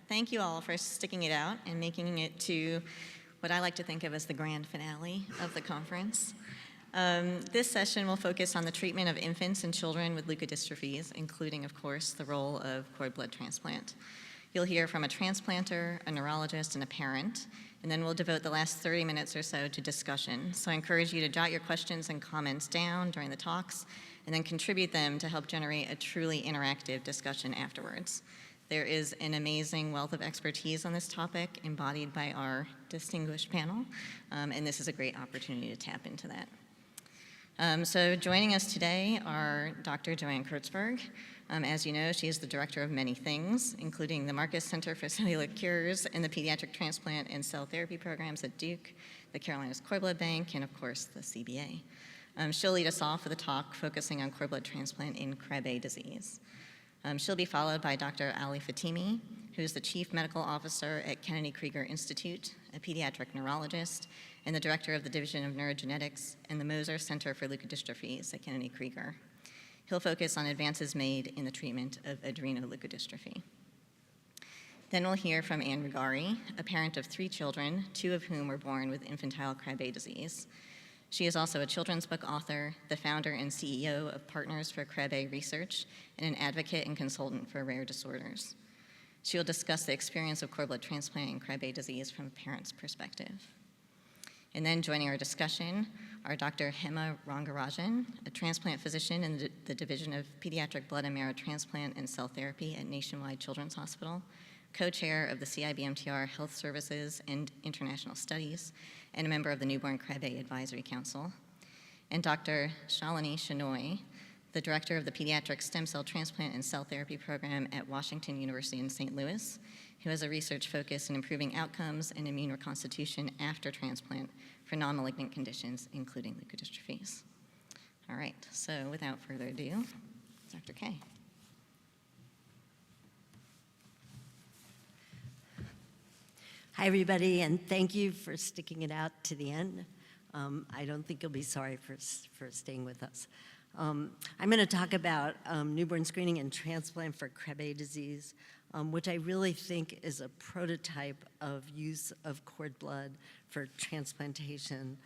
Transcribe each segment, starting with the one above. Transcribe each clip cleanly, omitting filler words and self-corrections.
thank you all for sticking it out and making it to what I like to think of as the grand finale of the conference. This session will focus on the treatment of infants and children with leukodystrophies, including, of course, the role of cord blood transplant. You'll hear from a transplanter, a neurologist, and a parent, and then we'll devote the last 30 minutes or so to discussion. So I encourage you to jot your questions and comments down during the talks, and then contribute them to help generate a truly interactive discussion afterwards. There is an amazing wealth of expertise on this topic embodied by our distinguished panel, and this is a great opportunity to tap into that. So joining us today are Dr. Joanne Kurtzberg. As you know, she is the director of many things, including the Marcus Center for Cellular Cures and the Pediatric Transplant and Cell Therapy Programs at Duke, the Carolinas Cord Blood Bank, and of course, the CBA. She'll lead us off with a talk focusing on cord blood transplant in Krabbe disease. She'll be followed by Dr. Ali Fatimi, who is the Chief Medical Officer at Kennedy Krieger Institute, a pediatric neurologist, and the director of the Division of Neurogenetics and the Moser Center for Leukodystrophies at Kennedy Krieger. He'll focus on advances made in the treatment of adrenoleukodystrophy. Then we'll hear from Anne Rigari, a parent of 3 children, 2 of whom were born with infantile Krabbe disease. She is also a children's book author, the founder and CEO of Partners for Krabbe Research, and an advocate and consultant for rare disorders. She will discuss the experience of cord blood transplant and Krabbe disease from a parent's perspective. And then joining our discussion are Dr. Hema Rangarajan, a transplant physician in the Division of Pediatric Blood and Marrow Transplant and Cell Therapy at Nationwide Children's Hospital, co-chair of the CIBMTR Health Services and International Studies, and a member of the Newborn Krabbe Advisory Council, and Dr. Shalini Shenoy, the director of the Pediatric Stem Cell Transplant and Cell Therapy Program at Washington University in St. Louis, who has a research focus in improving outcomes and immune reconstitution after transplant for non-malignant conditions, including leukodystrophies. All right, so without further ado, Dr. K. Hi, everybody, and thank you for sticking it out to the end. I don't think you'll be sorry for staying with us. I'm going to talk about newborn screening and transplant for Krabbe disease, which I really think is a prototype of use of cord blood for transplantation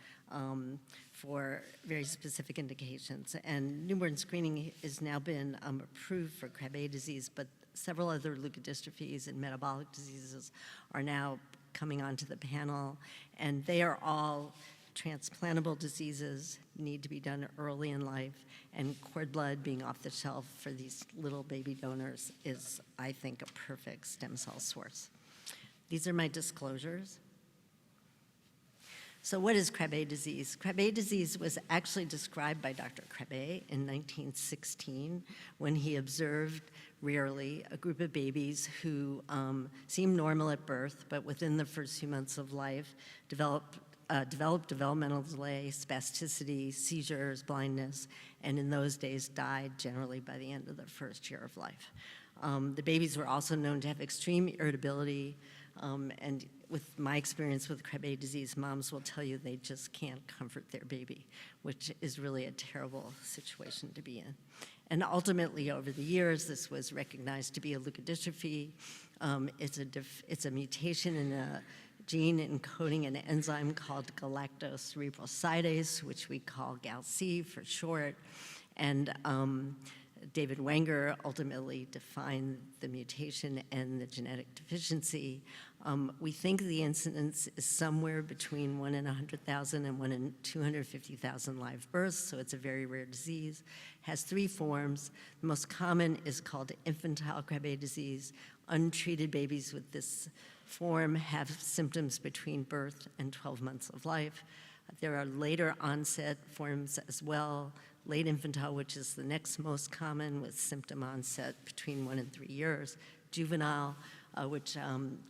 for very specific indications. And newborn screening has now been approved for Krabbe disease, but several other leukodystrophies and metabolic diseases are now coming onto the panel, and they are all transplantable diseases, need to be done early in life, and cord blood being off the shelf for these little baby donors is, I think, a perfect stem cell source. These are my disclosures. So what is Krabbe disease? Krabbe disease was actually described by Dr. Krabbe in 1916 when he observed rarely a group of babies who seemed normal at birth, but within the first few months of life developed developmental delay, spasticity, seizures, blindness, and in those days died generally by the end of the first year of life. The babies were also known to have extreme irritability, and with my experience with Krabbe disease, moms will tell you they just can't comfort their baby, which is really a terrible situation to be in. And ultimately, over the years, this was recognized to be a leukodystrophy. It's a mutation in a gene encoding an enzyme called galactocerebrosidase, which we call GALC for short. And David Wenger ultimately defined the mutation and the genetic deficiency. We think the incidence is somewhere between 1 in 100,000 and 1 in 250,000 live births, so it's a very rare disease. Has 3 forms. The most common is called infantile Krabbe disease. Untreated babies with this form have symptoms between birth and 12 months of life. There are later onset forms as well. Late infantile, which is the next most common, with symptom onset between 1 and 3 years. Juvenile, which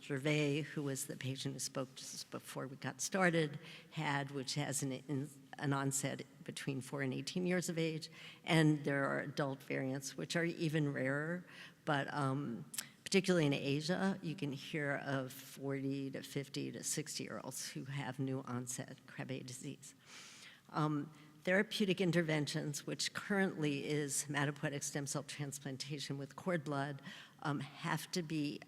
Gervais, who was the patient who spoke just before we got started, had, which has an onset between 4 and 18 years of age. And there are adult variants, which are even rarer, but particularly in Asia, you can hear of 40 to 50 to 60-year-olds who have new onset Krabbe disease. Therapeutic interventions, which currently is hematopoietic stem cell transplantation with cord blood, have to be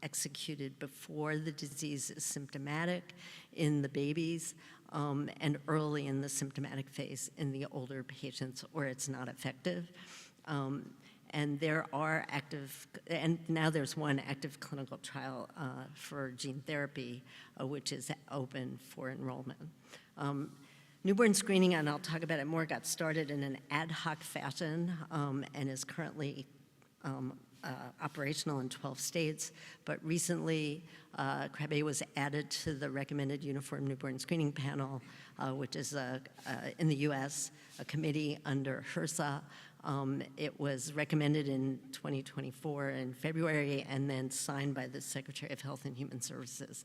executed before the disease is symptomatic in the babies and early in the symptomatic phase in the older patients, or it's not effective. And there are and now there's one active clinical trial for gene therapy, which is open for enrollment. Newborn screening, and I'll talk about it more, got started in an ad hoc fashion and is currently operational in 12 states, but recently Krabbe was added to the recommended uniform newborn screening panel, which is in the US, a committee under HRSA. It was recommended in 2024 in February and then signed by the Secretary of Health and Human Services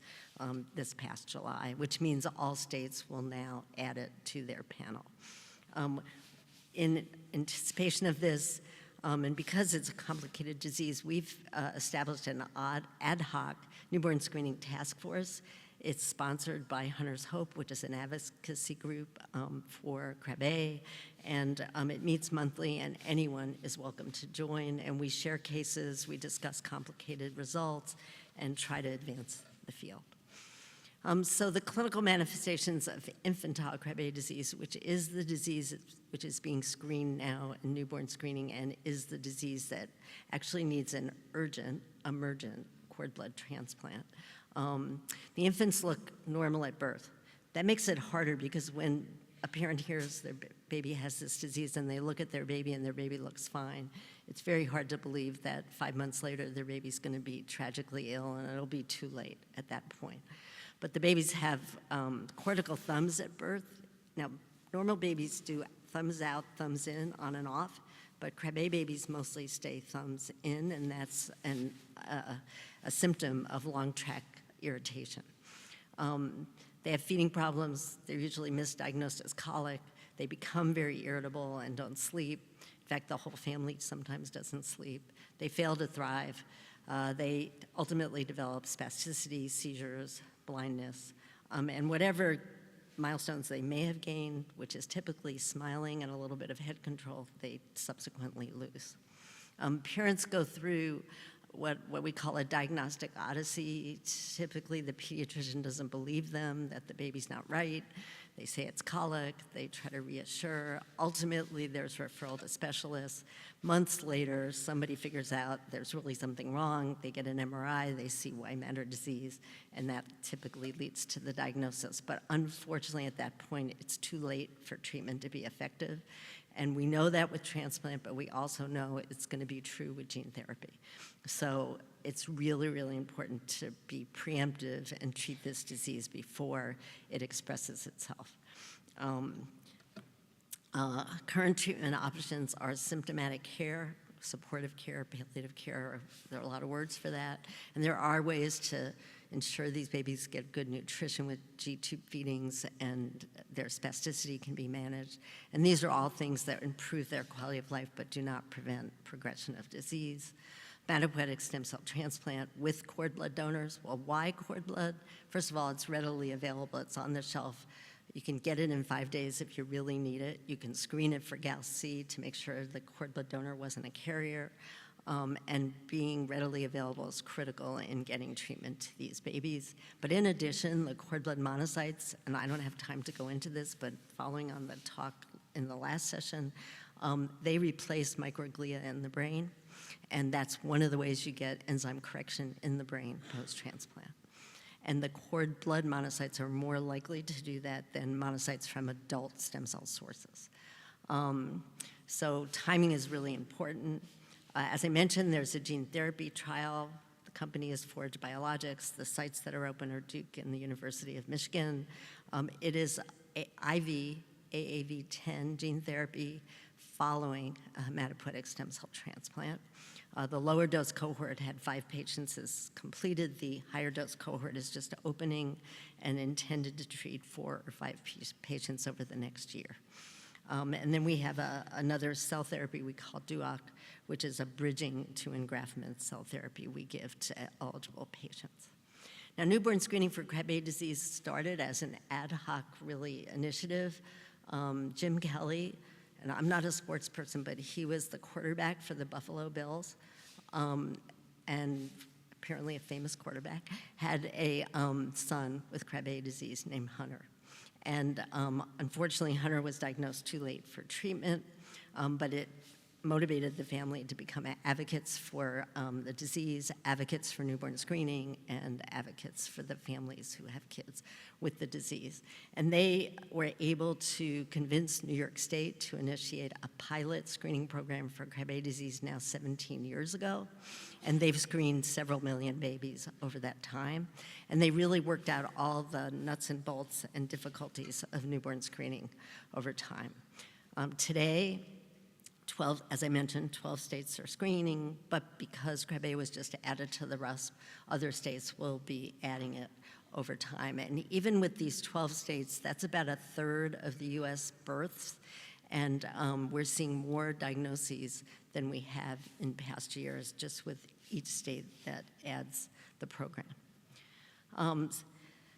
this past July, which means all states will now add it to their panel. In anticipation of this, and because it's a complicated disease, we've established an ad hoc newborn screening task force. It's sponsored by Hunter's Hope, which is an advocacy group for Krabbe, and it meets monthly, and anyone is welcome to join. And we share cases, we discuss complicated results, and try to advance the field. So the clinical manifestations of infantile Krabbe disease, which is the disease which is being screened now in newborn screening and is the disease that actually needs an urgent, emergent cord blood transplant. The infants look normal at birth. That makes it harder because when a parent hears their baby has this disease and they look at their baby and their baby looks fine, it's very hard to believe that 5 months later their baby's going to be tragically ill and it'll be too late at that point. But the babies have cortical thumbs at birth. Now, normal babies do thumbs out, thumbs in, on and off, but Krabbe babies mostly stay thumbs in, and that's a symptom of long tract irritation. They have feeding problems. They're usually misdiagnosed as colic. They become very irritable and don't sleep. In fact, the whole family sometimes doesn't sleep. They fail to thrive. They ultimately develop spasticity, seizures, blindness, and whatever milestones they may have gained, which is typically smiling and a little bit of head control, they subsequently lose. Parents go through what we call a diagnostic odyssey. Typically, the pediatrician doesn't believe them, that the baby's not right. They say it's colic. They try to reassure. Ultimately, there's referral to specialists. Months later, somebody figures out there's really something wrong. They get an MRI. They see white matter disease, and that typically leads to the diagnosis. But unfortunately, at that point, it's too late for treatment to be effective. And we know that with transplant, but we also know it's going to be true with gene therapy. So it's really, really important to be preemptive and treat this disease before it expresses itself. Current treatment options are symptomatic care, supportive care, palliative care. There are a lot of words for that. And there are ways to ensure these babies get good nutrition with G-tube feedings and their spasticity can be managed. And these are all things that improve their quality of life but do not prevent progression of disease. Hematopoietic stem cell transplant with cord blood donors. Well, why cord blood? First of all, it's readily available. It's on the shelf. You can get it in 5 days if you really need it. You can screen it for GAL-C to make sure the cord blood donor wasn't a carrier. And being readily available is critical in getting treatment to these babies. But in addition, the cord blood monocytes, and I don't have time to go into this, but following on the talk in the last session, they replace microglia in the brain, and that's one of the ways you get enzyme correction in the brain post-transplant. And the cord blood monocytes are more likely to do that than monocytes from adult stem cell sources. So timing is really important. As I mentioned, there's a gene therapy trial. The company is Forge Biologics. The sites that are open are Duke and the University of Michigan. It is IV AAV10 gene therapy following a hematopoietic stem cell transplant. The lower dose cohort had 5 patients is completed. The higher dose cohort is just opening and intended to treat 4 or 5 patients over the next year. And then we have another cell therapy we call DUOC, which is a bridging to engraftment cell therapy we give to eligible patients. Now, newborn screening for Krabbe disease started as an ad hoc, really, initiative. Jim Kelly, and I'm not a sports person, but he was the quarterback for the Buffalo Bills. And apparently a famous quarterback, had a son with Krabbe disease named Hunter. And unfortunately, Hunter was diagnosed too late for treatment, but it motivated the family to become advocates for the disease, advocates for newborn screening, and advocates for the families who have kids with the disease. And they were able to convince New York State to initiate a pilot screening program for Krabbe disease now 17 years ago. And they've screened several million babies over that time. And they really worked out all the nuts and bolts and difficulties of newborn screening over time. Today, as I mentioned, 12 states are screening, but because Krabbe was just added to the RUSP, other states will be adding it over time. And even with these 12 states, that's about a third of the US births, and we're seeing more diagnoses than we have in past years, just with each state that adds the program.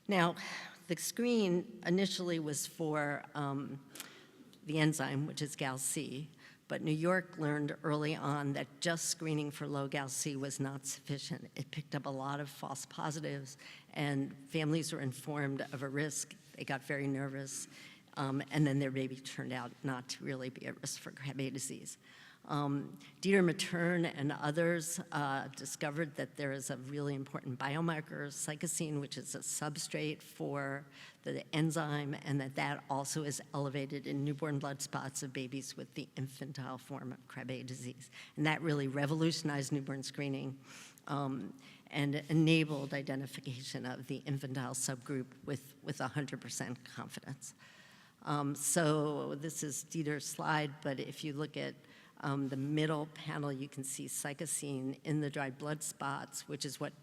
Now, the screen initially was for the enzyme, which is GAL-C, but New York learned early on that just screening for low GAL-C was not sufficient. It picked up a lot of false positives, and families were informed of a risk. They got very nervous, and then their baby turned out not to really be at risk for Krabbe disease. Dieter Matern and others discovered that there is a really important biomarker, cycosine, which is a substrate for the enzyme, and that also is elevated in newborn blood spots of babies with the infantile form of Krabbe disease. And that really revolutionized newborn screening and enabled identification of the infantile subgroup with 100% confidence. So this is Dieter's slide, but if you look at the middle panel, you can see cycosine in the dried blood spots, which is what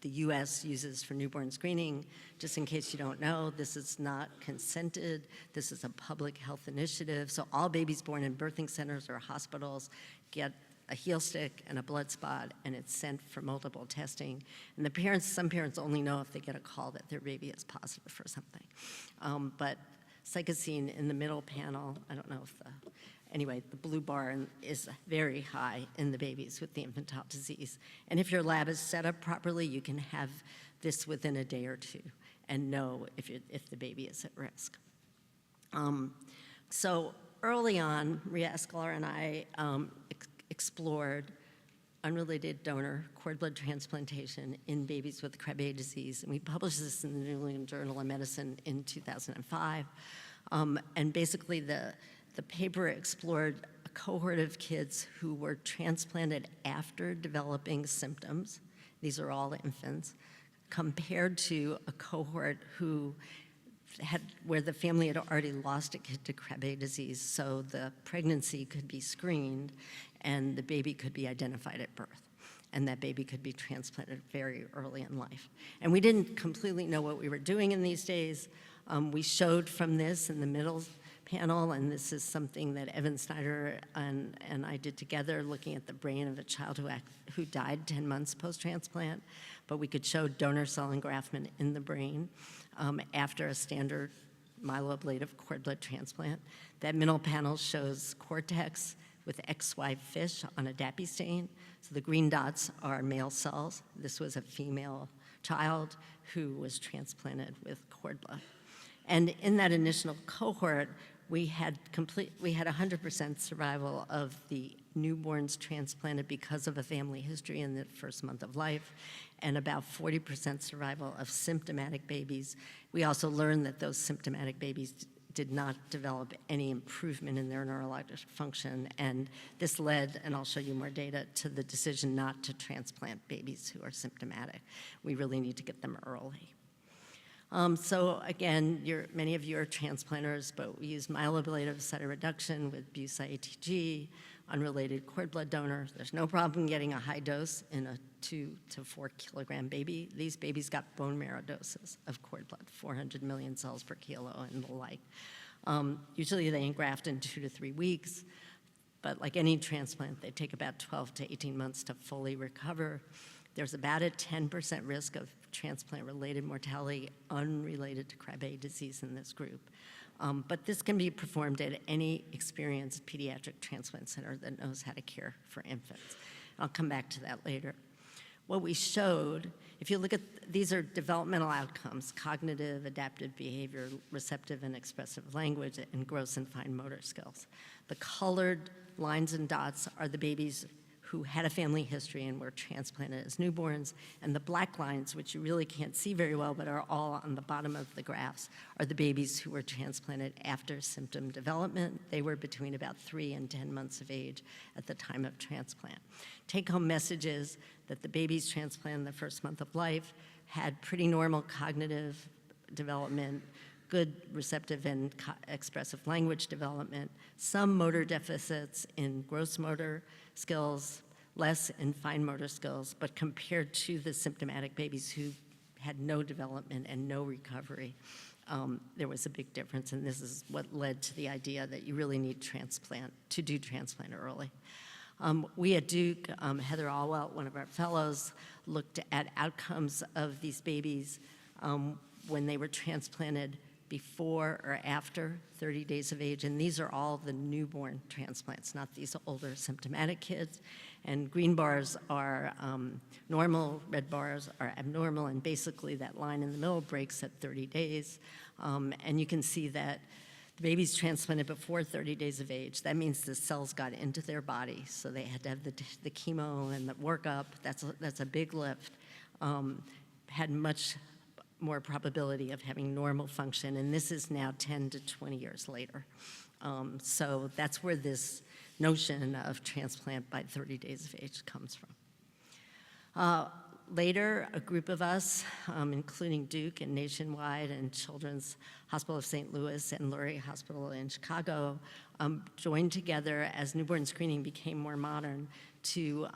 the US uses for newborn screening. Just in case you don't know, this is not consented. This is a public health initiative. So all babies born in birthing centers or hospitals get a heel stick and a blood spot, and it's sent for multiple testing. And some parents only know if they get a call that their baby is positive for something. But cycosine in the middle panel, I don't know if anyway, the blue bar is very high in the babies with the infantile disease. And if your lab is set up properly, you can have this within a day or two and know if the baby is at risk. So early on, Maria Escolar and I explored unrelated donor cord blood transplantation in babies with Krabbe disease. And we published this in the New England Journal of Medicine in 2005. And basically the paper explored a cohort of kids who were transplanted after developing symptoms. These are all infants, compared to a cohort where the family had already lost a kid to Krabbe disease, so the pregnancy could be screened and the baby could be identified at birth, and that baby could be transplanted very early in life. And we didn't completely know what we were doing in these days. We showed from this in the middle panel, and this is something that Evan Snyder and I did together, looking at the brain of a child who died 10 months post-transplant, but we could show donor cell engraftment in the brain after a standard myeloablative cord blood transplant. That middle panel shows cortex with XY fish on a DAPI stain. So the green dots are male cells. This was a female child who was transplanted with cord blood. And in that initial cohort, we had 100% survival of the newborns transplanted because of a family history in the first month of life, and about 40% survival of symptomatic babies. We also learned that those symptomatic babies did not develop any improvement in their neurologic function, and this led, and I'll show you more data, to the decision not to transplant babies who are symptomatic. We really need to get them early. So again, many of you are transplanters, but we use myeloablative cytoreduction with BUSA-ATG, unrelated cord blood donor. There's no problem getting a high dose in a 2 to 4 kilogram baby. These babies got bone marrow doses of cord blood, 400 million cells per kilo and the like. Usually they engraft in 2 to 3 weeks, but like any transplant, they take about 12 to 18 months to fully recover. There's about a 10% risk of transplant-related mortality unrelated to Krabbe disease in this group. But this can be performed at any experienced pediatric transplant center that knows how to care for infants. I'll come back to that later. what we showed, if you look at, these are developmental outcomes: cognitive, adaptive behavior, receptive and expressive language, and gross and fine motor skills. The colored lines and dots are the babies who had a family history and were transplanted as newborns, and the black lines, which you really can't see very well but are all on the bottom of the graphs, are the babies who were transplanted after symptom development. They were between about 3 and 10 months of age at the time of transplant. Take-home message is that the babies transplanted in the first month of life had pretty normal cognitive development, good receptive and expressive language development, some motor deficits in gross motor skills, less in fine motor skills, but compared to the symptomatic babies who had no development and no recovery, there was a big difference, and this is what led to the idea that you really need to do transplant early. We at Duke, Heather Alwell, one of our fellows, looked at outcomes of these babies when they were transplanted before or after 30 days of age, and these are all the newborn transplants, not these older symptomatic kids. And green bars are normal, red bars are abnormal, and basically that line in the middle breaks at 30 days. And you can see that the babies transplanted before 30 days of age. That means the cells got into their body, so they had to have the chemo and the workup. That's a big lift. Had much more probability of having normal function, and this is now 10 to 20 years later. So that's where this notion of transplant by 30 days of age comes from. Later, a group of us, including Duke and Nationwide and Children's Hospital of St. Louis and Lurie Hospital in Chicago, joined together as newborn screening became more modern to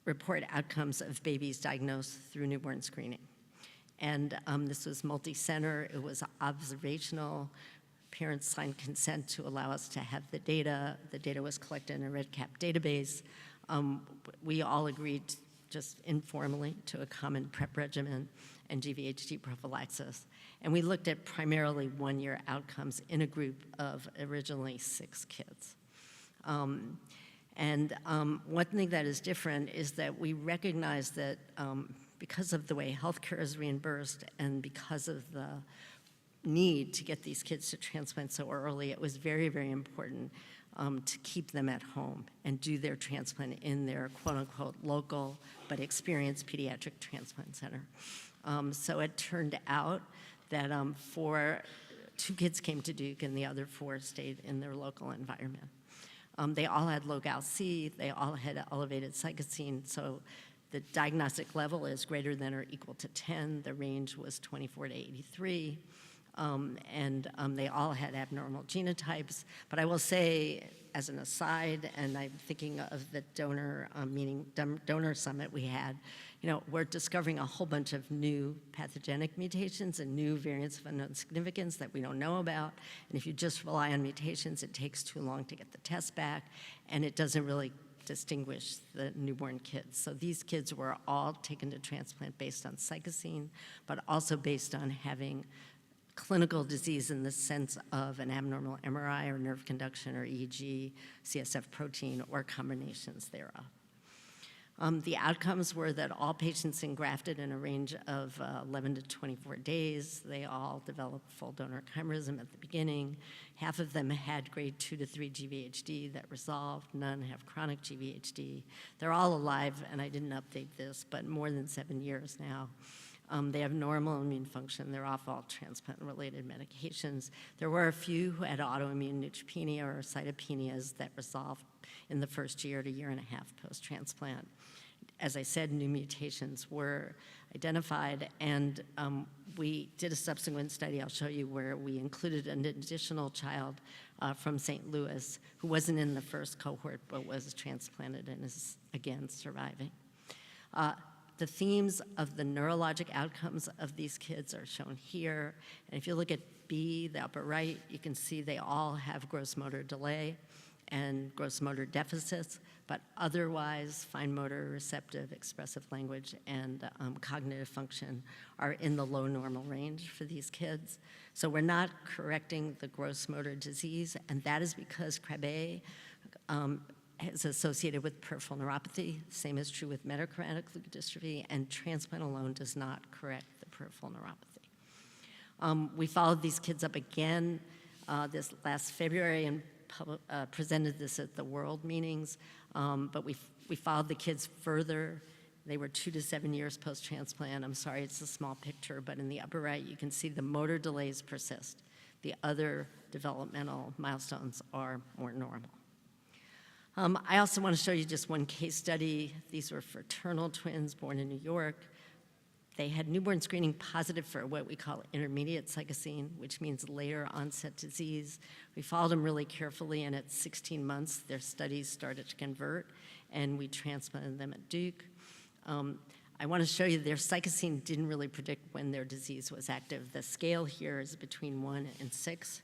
report outcomes of babies diagnosed through newborn screening. And this was multi-center, it was observational. Parents signed consent to allow us to have the data. The data was collected in a REDCap database. We all agreed just informally to a common PrEP regimen and GVHD prophylaxis. And we looked at primarily one-year outcomes in a group of originally 6 kids. One thing that is different is that we recognize that because of the way healthcare is reimbursed and because of the need to get these kids to transplant so early, it was very, very important to keep them at home and do their transplant in their quote-unquote local but experienced pediatric transplant center. So it turned out that 2 kids came to Duke and the other 4 stayed in their local environment. They all had low GAL-C, they all had elevated cytosine, so the diagnostic level is greater than or equal to 10. The range was 24 to 83. They all had abnormal genotypes. But I will say, as an aside, and I'm thinking of the donor summit we had, we're discovering a whole bunch of new pathogenic mutations and new variants of unknown significance that we don't know about. And if you just rely on mutations, it takes too long to get the test back, and it doesn't really distinguish the newborn kids. So these kids were all taken to transplant based on cytosine, but also based on having clinical disease in the sense of an abnormal MRI or nerve conduction or EEG, CSF protein, or combinations thereof. The outcomes were that all patients engrafted in a range of 11 to 24 days. They all developed full donor chimerism at the beginning. Half of them had grade 2 to 3 GVHD that resolved. None have chronic GVHD. They're all alive, and I didn't update this, but more than 7 years now. They have normal immune function. They're off all transplant-related medications. There were a few who had autoimmune neutropenia or cytopenias that resolved in the first year to year and a half post-transplant. As I said, new mutations were identified, and we did a subsequent study I'll show you where we included an additional child from St. Louis who wasn't in the first cohort but was transplanted and is, again, surviving. The themes of the neurologic outcomes of these kids are shown here. And if you look at B, the upper right, you can see they all have gross motor delay and gross motor deficits, but otherwise fine motor, receptive, expressive language, and cognitive function are in the low normal range for these kids. So we're not correcting the gross motor disease, and that is because Krabbe is associated with peripheral neuropathy. Same is true with metachromatic leukodystrophy, and transplant alone does not correct the peripheral neuropathy. We followed these kids up again this last February and presented this at the World meetings, but we followed the kids further. They were 2 to 7 years post-transplant. I'm sorry, it's a small picture, but in the upper right, you can see the motor delays persist. The other developmental milestones are more normal. I also want to show you just one case study. These were fraternal twins born in New York. They had newborn screening positive for what we call intermediate psychosine, which means later onset disease. We followed them really carefully, and at 16 months, their studies started to convert, and we transplanted them at Duke. I want to show you their psychosine didn't really predict when their disease was active. The scale here is between 1 and 6,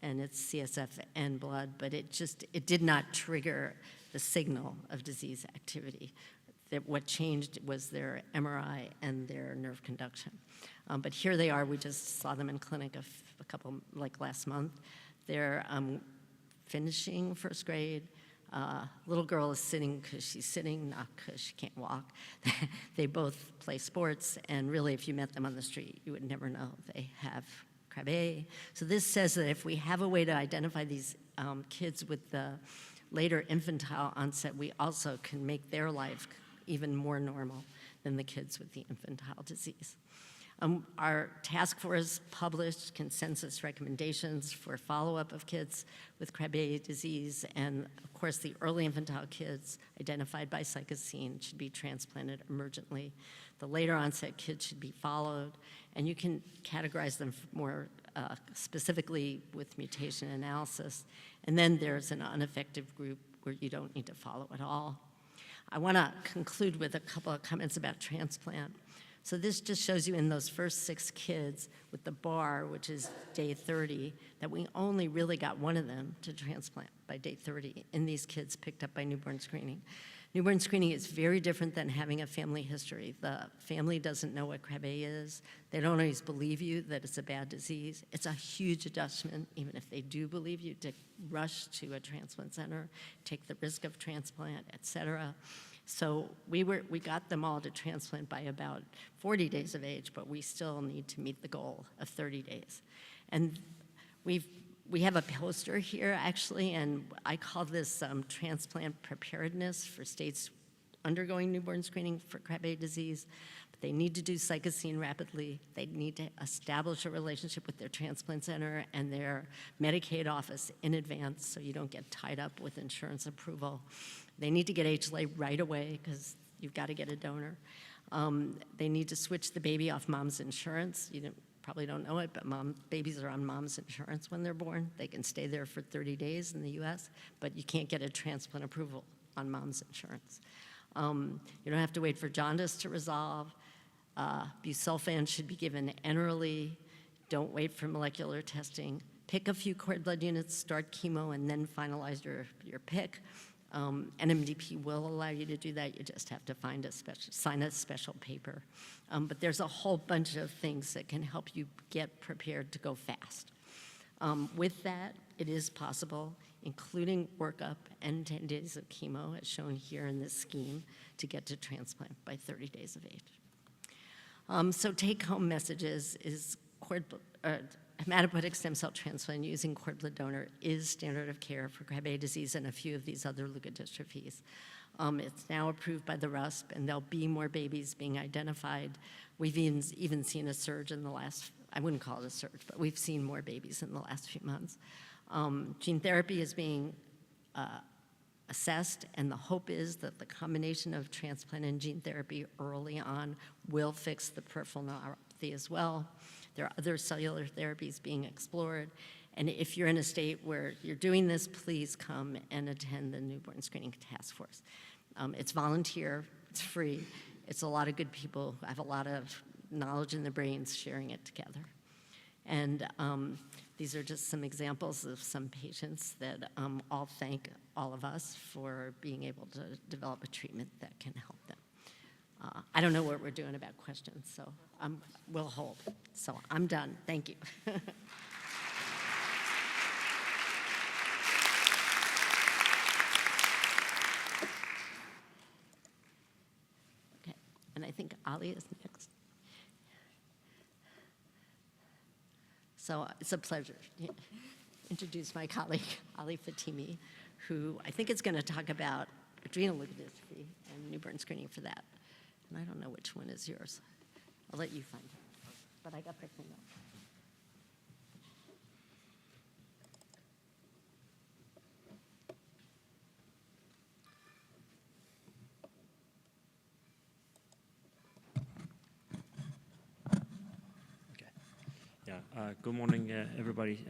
and it's CSF and blood, but it did not trigger the signal of disease activity. What changed was their MRI and their nerve conduction. But here they are. We just saw them in clinic a couple, like last month. They're finishing first grade. Little girl is sitting because she's sitting, not because she can't walk. They both play sports, and really, if you met them on the street, you would never know they have Krabbe. So this says that if we have a way to identify these kids with the later infantile onset, we also can make their life even more normal than the kids with the infantile disease. Our task force published consensus recommendations for follow-up of kids with Krabbe disease, and of course the early infantile kids identified by psychosine should be transplanted emergently. The later onset kids should be followed, and you can categorize them more specifically with mutation analysis. And then there's an unaffected group where you don't need to follow at all. I want to conclude with a couple of comments about transplant. So this just shows you in those first 6 kids with the bar, which is day 30, that we only really got one of them to transplant by day 30 in these kids picked up by newborn screening. Newborn screening is very different than having a family history. The family doesn't know what Krabbe is. They don't always believe you that it's a bad disease. It's a huge adjustment, even if they do believe you, to rush to a transplant center, take the risk of transplant, et cetera. So we got them all to transplant by about 40 days of age, but we still need to meet the goal of 30 days. And we have a poster here, actually, and I call this transplant preparedness for states undergoing newborn screening for Krabbe disease. But they need to do psychosine rapidly. They need to establish a relationship with their transplant center and their Medicaid office in advance so you don't get tied up with insurance approval. They need to get HLA right away because you've got to get a donor. They need to switch the baby off mom's insurance. You probably don't know it, but babies are on mom's insurance when they're born. They can stay there for 30 days in the US, but you can't get a transplant approval on mom's insurance. You don't have to wait for jaundice to resolve. Busulfan should be given enterally. Don't wait for molecular testing. Pick a few cord blood units, start chemo, and then finalize your pick. NMDP will allow you to do that. You just have to sign a special paper. But there's a whole bunch of things that can help you get prepared to go fast. With that, it is possible, including workup and 10 days of chemo, as shown here in this scheme, to get to transplant by 30 days of age. So take-home messages is hematopoietic stem cell transplant using cord blood donor is standard of care for Krabbe disease and a few of these other leukodystrophies. It's now approved by the RUSP, and there'll be more babies being identified. We've even seen a surge in the last, I wouldn't call it a surge, but we've seen more babies in the last few months. Gene therapy is being assessed, and the hope is that the combination of transplant and gene therapy early on will fix the peripheral neuropathy as well. There are other cellular therapies being explored. And if you're in a state where you're doing this, please come and attend the newborn screening task force. It's volunteer, it's free. It's a lot of good people who have a lot of knowledge in their brains sharing it together. And these are just some examples of some patients that all thank all of us for being able to develop a treatment that can help them. I don't know what we're doing about questions, so we'll hold. So I'm done. Thank you. Holly is next. So it's a pleasure to introduce my colleague, Ali Fatimi, who I think is going to talk about adrenal leukodystrophy and newborn screening for that. And I don't know which one is yours. I'll let you find it. But I got the thing up. Good morning, everybody.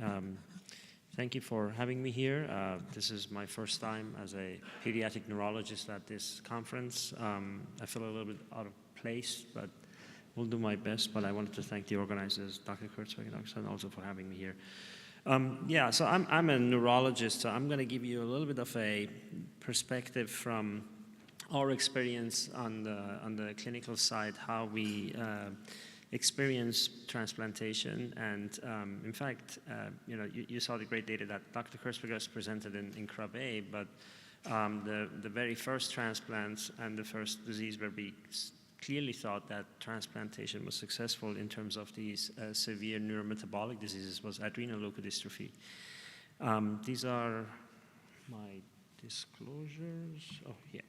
Thank you for having me here. This is my first time as a pediatric neurologist at this conference. I feel a little bit out of place, but will do my best. But I wanted to thank the organizers, Dr. Kurtzberg and Dr. Sun, also for having me here. So I'm a neurologist, so I'm going to give you a little bit of a perspective from our experience on the clinical side, how we experience transplantation. And in fact, you saw the great data that Dr. Kurtzberg has presented in Krabbe, but the very first transplants and the first disease where we clearly thought that transplantation was successful in terms of these severe neurometabolic diseases was adrenal leukodystrophy. These are my disclosures. Oh, yeah.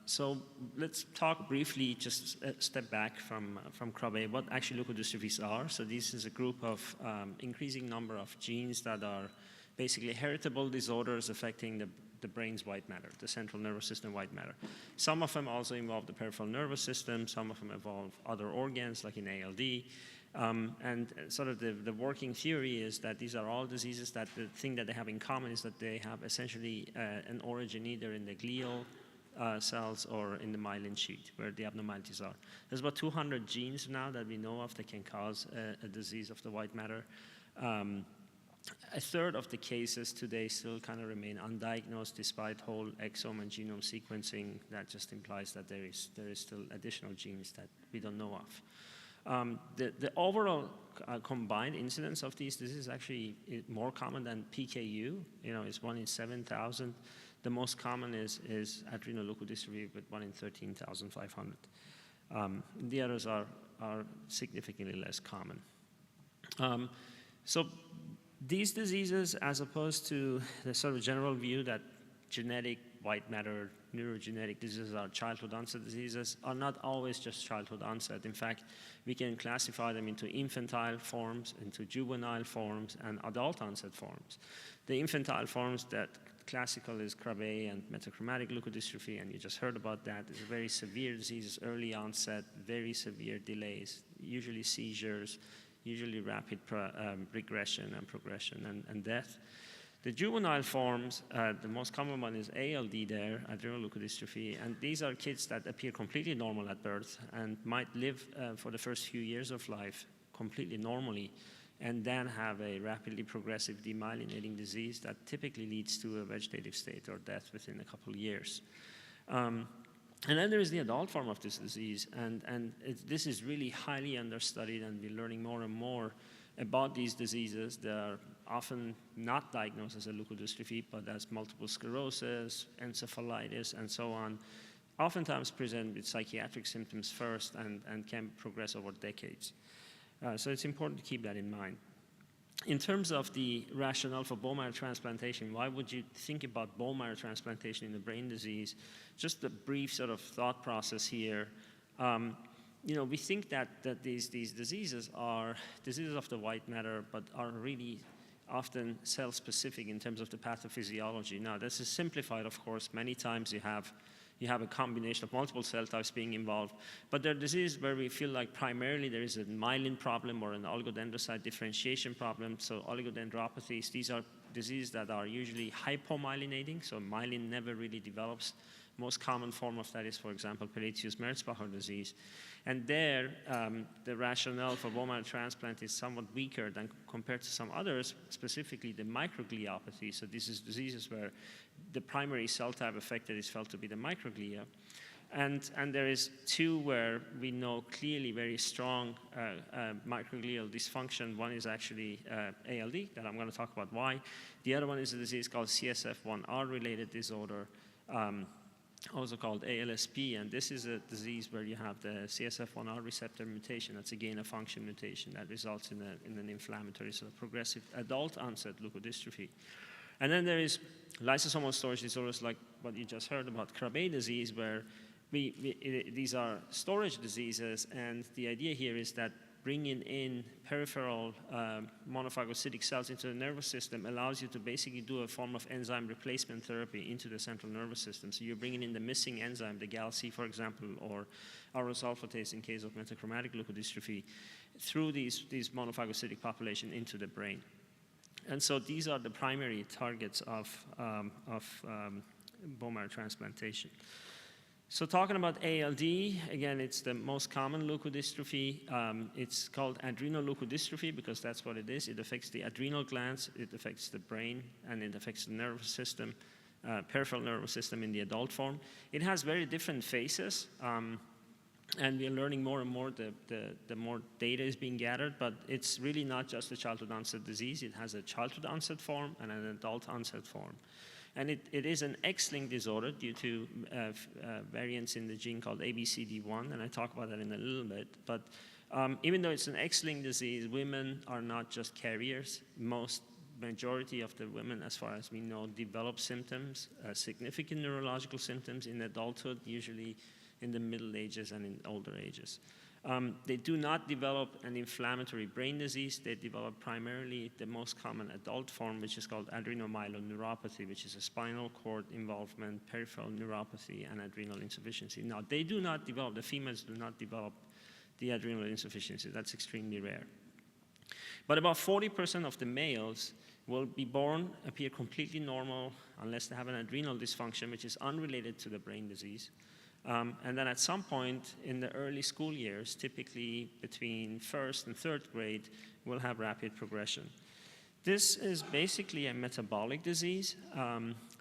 So let's talk briefly, just a step back from Krabbe, what actually leukodystrophies are. So this is a group of increasing number of genes that are basically heritable disorders affecting the brain's white matter, the central nervous system white matter. Some of them also involve the peripheral nervous system. Some of them involve other organs, like in ALD. And sort of the working theory is that these are all diseases that the thing that they have in common is that they have essentially an origin either in the glial cells or in the myelin sheath, where the abnormalities are. There's about 200 genes now that we know of that can cause a disease of the white matter. A third of the cases today still kind of remain undiagnosed despite whole exome and genome sequencing. That just implies that there is still additional genes that we don't know of. The overall combined incidence of these diseases is actually more common than PKU. It's 1 in 7,000. The most common is adrenal leukodystrophy with 1 in 13,500. The others are significantly less common. So these diseases, as opposed to the sort of general view that genetic white matter neurogenetic diseases are childhood onset diseases, are not always just childhood onset. In fact, we can classify them into infantile forms, into juvenile forms, and adult onset forms. The infantile forms that classical is Krabbe and metachromatic leukodystrophy, and you just heard about that. It's a very severe disease, early onset, very severe delays, usually seizures, usually rapid regression and progression and death. The juvenile forms, the most common one is ALD there, adrenal leukodystrophy, and these are kids that appear completely normal at birth and might live for the first few years of life completely normally, and then have a rapidly progressive demyelinating disease that typically leads to a vegetative state or death within a couple of years. And then there is the adult form of this disease, and this is really highly understudied, and we're learning more and more about these diseases. They are often not diagnosed as a leukodystrophy, but as multiple sclerosis, encephalitis, and so on. Oftentimes present with psychiatric symptoms first and can progress over decades. So it's important to keep that in mind. In terms of the rationale for bone marrow transplantation, why would you think about bone marrow transplantation in a brain disease? Just a brief sort of thought process here. We think that these diseases are diseases of the white matter, but are really often cell-specific in terms of the pathophysiology. Now, this is simplified, of course. Many times you have a combination of multiple cell types being involved, but they're diseases where we feel like primarily there is a myelin problem or an oligodendrocyte differentiation problem. So oligodendropathies, these are diseases that are usually hypomyelinating, so myelin never really develops. Most common form of that is, for example, Pelizaeus-Merzbacher disease. And there, the rationale for bone marrow transplant is somewhat weaker than compared to some others, specifically the microgliopathy. So this is diseases where the primary cell type affected is felt to be the microglia. And there is two where we know clearly very strong microglial dysfunction. One is actually ALD, that I'm going to talk about why. The other one is a disease called CSF1R-related disorder. also called ALSP, and this is a disease where you have the CSF1R receptor mutation. That's a gain-of-function mutation that results in an inflammatory, sort of progressive adult-onset leukodystrophy. And then there is lysosomal storage disorders like what you just heard about, Krabbe disease, where these are storage diseases, and the idea here is that bringing in peripheral monophagocytic cells into the nervous system allows you to basically do a form of enzyme replacement therapy into the central nervous system. So you're bringing in the missing enzyme, the GALC, for example, or arosulfatase in case of metachromatic leukodystrophy, through these monophagocytic population into the brain. And so these are the primary targets of bone marrow transplantation. So talking about ALD, again, it's the most common leukodystrophy. It's called adrenoleukodystrophy because that's what it is. It affects the adrenal glands, it affects the brain, and it affects the nervous system, peripheral nervous system in the adult form. It has very different phases, and we're learning more and more the more data is being gathered, but it's really not just a childhood onset disease. It has a childhood onset form and an adult onset form. And it is an X-linked disorder due to variants in the gene called ABCD1, and I talk about that in a little bit. But even though it's an X-linked disease, women are not just carriers. Majority of the women, as far as we know, develop symptoms, significant neurological symptoms in adulthood, usually in the middle ages and in older ages. They do not develop an inflammatory brain disease. They develop primarily the most common adult form, which is called adrenomyeloneuropathy, which is a spinal cord involvement, peripheral neuropathy, and adrenal insufficiency. Now, they do not develop, the females do not develop the adrenal insufficiency. That's extremely rare. But about 40% of the males will be born, appear completely normal, unless they have an adrenal dysfunction, which is unrelated to the brain disease. And then at some point in the early school years, typically between first and third grade, we'll have rapid progression. This is basically a metabolic disease.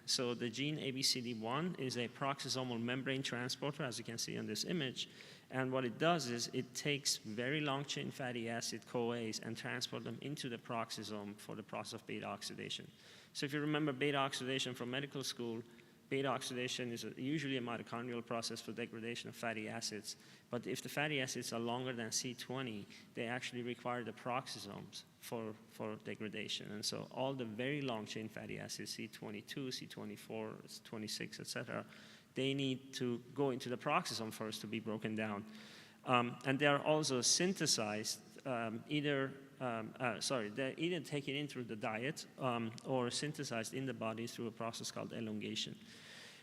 So the gene ABCD1 is a peroxisomal membrane transporter, as you can see on this image. And what it does is it takes very long-chain fatty acid CoAs and transport them into the peroxisome for the process of beta oxidation. So if you remember beta oxidation from medical school, beta oxidation is usually a mitochondrial process for degradation of fatty acids. But if the fatty acids are longer than C20, they actually require the peroxisomes for degradation. And so all the very long-chain fatty acids, C22, C24, 26, etc., they need to go into the peroxisome first to be broken down. And they are also synthesized they're either taken in through the diet or synthesized in the body through a process called elongation.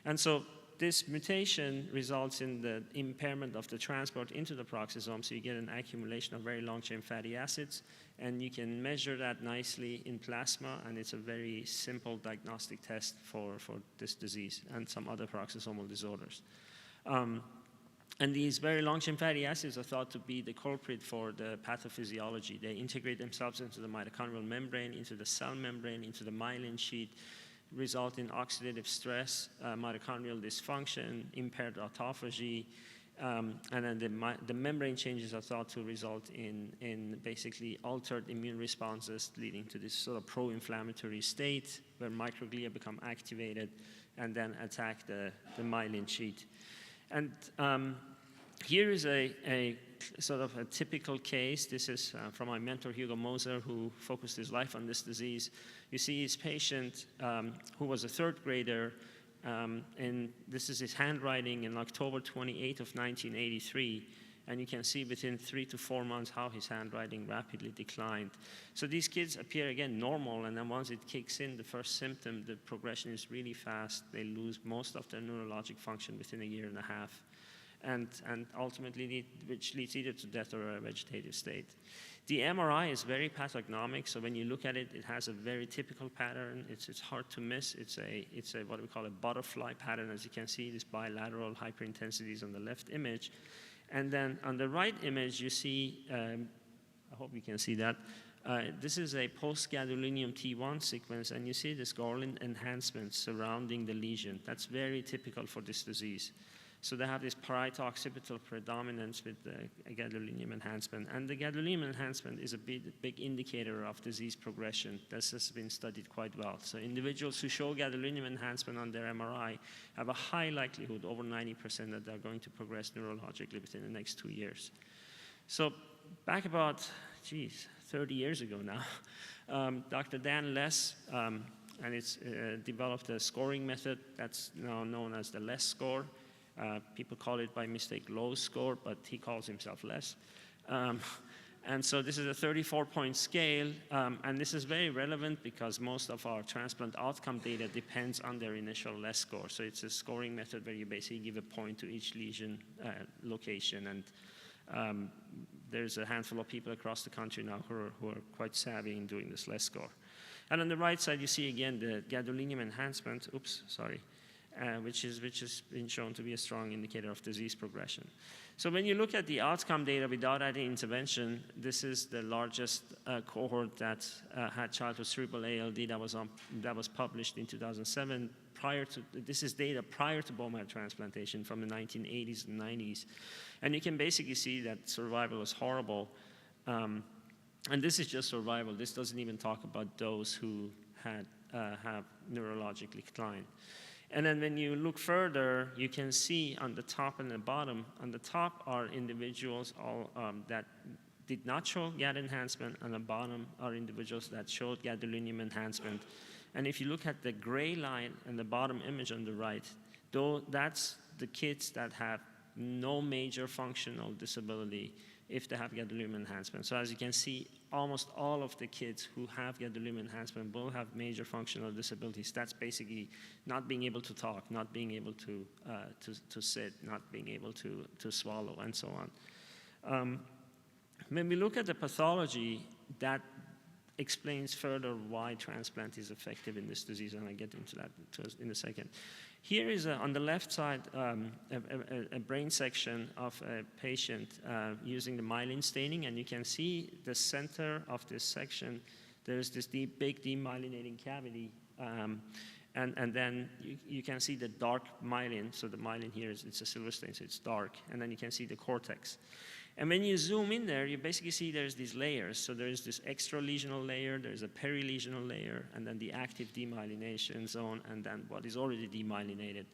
And so this mutation results in the impairment of the transport into the peroxisome, so you get an accumulation of very long-chain fatty acids, and you can measure that nicely in plasma, and it's a very simple diagnostic test for this disease and some other peroxisomal disorders. And these very long-chain fatty acids are thought to be the culprit for the pathophysiology. They integrate themselves into the mitochondrial membrane, into the cell membrane, into the myelin sheath, result in oxidative stress, mitochondrial dysfunction, impaired autophagy, and then the membrane changes are thought to result in basically altered immune responses, leading to this sort of pro-inflammatory state where microglia become activated and then attack the myelin sheath. And here is a sort of a typical case. This is from my mentor, Hugo Moser, who focused his life on this disease. You see his patient who was a third grader, and this is his handwriting in October 28 of 1983. And you can see within 3 to 4 months how his handwriting rapidly declined. So these kids appear, again, normal, and then once it kicks in, the first symptom, the progression is really fast. They lose most of their neurologic function within a year and a half, and ultimately, which leads either to death or a vegetative state. The MRI is very pathognomic, so when you look at it, it has a very typical pattern. It's hard to miss. It's a what we call a butterfly pattern, as you can see, these bilateral hyperintensities on the left image. And then on the right image, you see, I hope you can see that, this is a post-gadolinium T1 sequence, and you see this Garland enhancement surrounding the lesion. That's very typical for this disease. So they have this parietal occipital predominance with the gadolinium enhancement. And the gadolinium enhancement is a big indicator of disease progression. This has been studied quite well. So individuals who show gadolinium enhancement on their MRI have a high likelihood, over 90%, that they're going to progress neurologically within the next 2 years. So back about, 30 years ago now, Dr. Dan Less, and it's developed a scoring method that's now known as the Less score. People call it by mistake low score, but he calls himself Less. And so this is a 34-point scale, and this is very relevant because most of our transplant outcome data depends on their initial Less score. So it's a scoring method where you basically give a point to each lesion location, and there's a handful of people across the country now who are quite savvy in doing this Less score. And on the right side, you see again the gadolinium enhancement, which has been shown to be a strong indicator of disease progression. So when you look at the outcome data without any intervention, this is the largest cohort that had childhood cerebral ALD that was published in 2007. This is data prior to bone marrow transplantation from the 1980s and 90s. And you can basically see that survival is horrible. And this is just survival. This doesn't even talk about those who have neurologically declined. And then when you look further, you can see on the top and the bottom. On the top are individuals that did not show GAD enhancement. On the bottom are individuals that showed gadolinium enhancement. And if you look at the gray line and the bottom image on the right, that's the kids that have no major functional disability if they have gadolinium enhancement. So as you can see, almost all of the kids who have gadolinium enhancement will have major functional disabilities. That's basically not being able to talk, not being able to sit, not being able to swallow, and so on. When we look at the pathology, that explains further why transplant is effective in this disease, and I'll get into that in a second. Here is, on the left side, a brain section of a patient using the myelin staining, and you can see the center of this section. There's this big demyelinating cavity, and then you can see the dark myelin. So the myelin here it's a silver stain, so it's dark, and then you can see the cortex. And when you zoom in there, you basically see there's these layers. So there's this extra-lesional layer, there's a perilesional layer, and then the active demyelination zone, and then what is already demyelinated.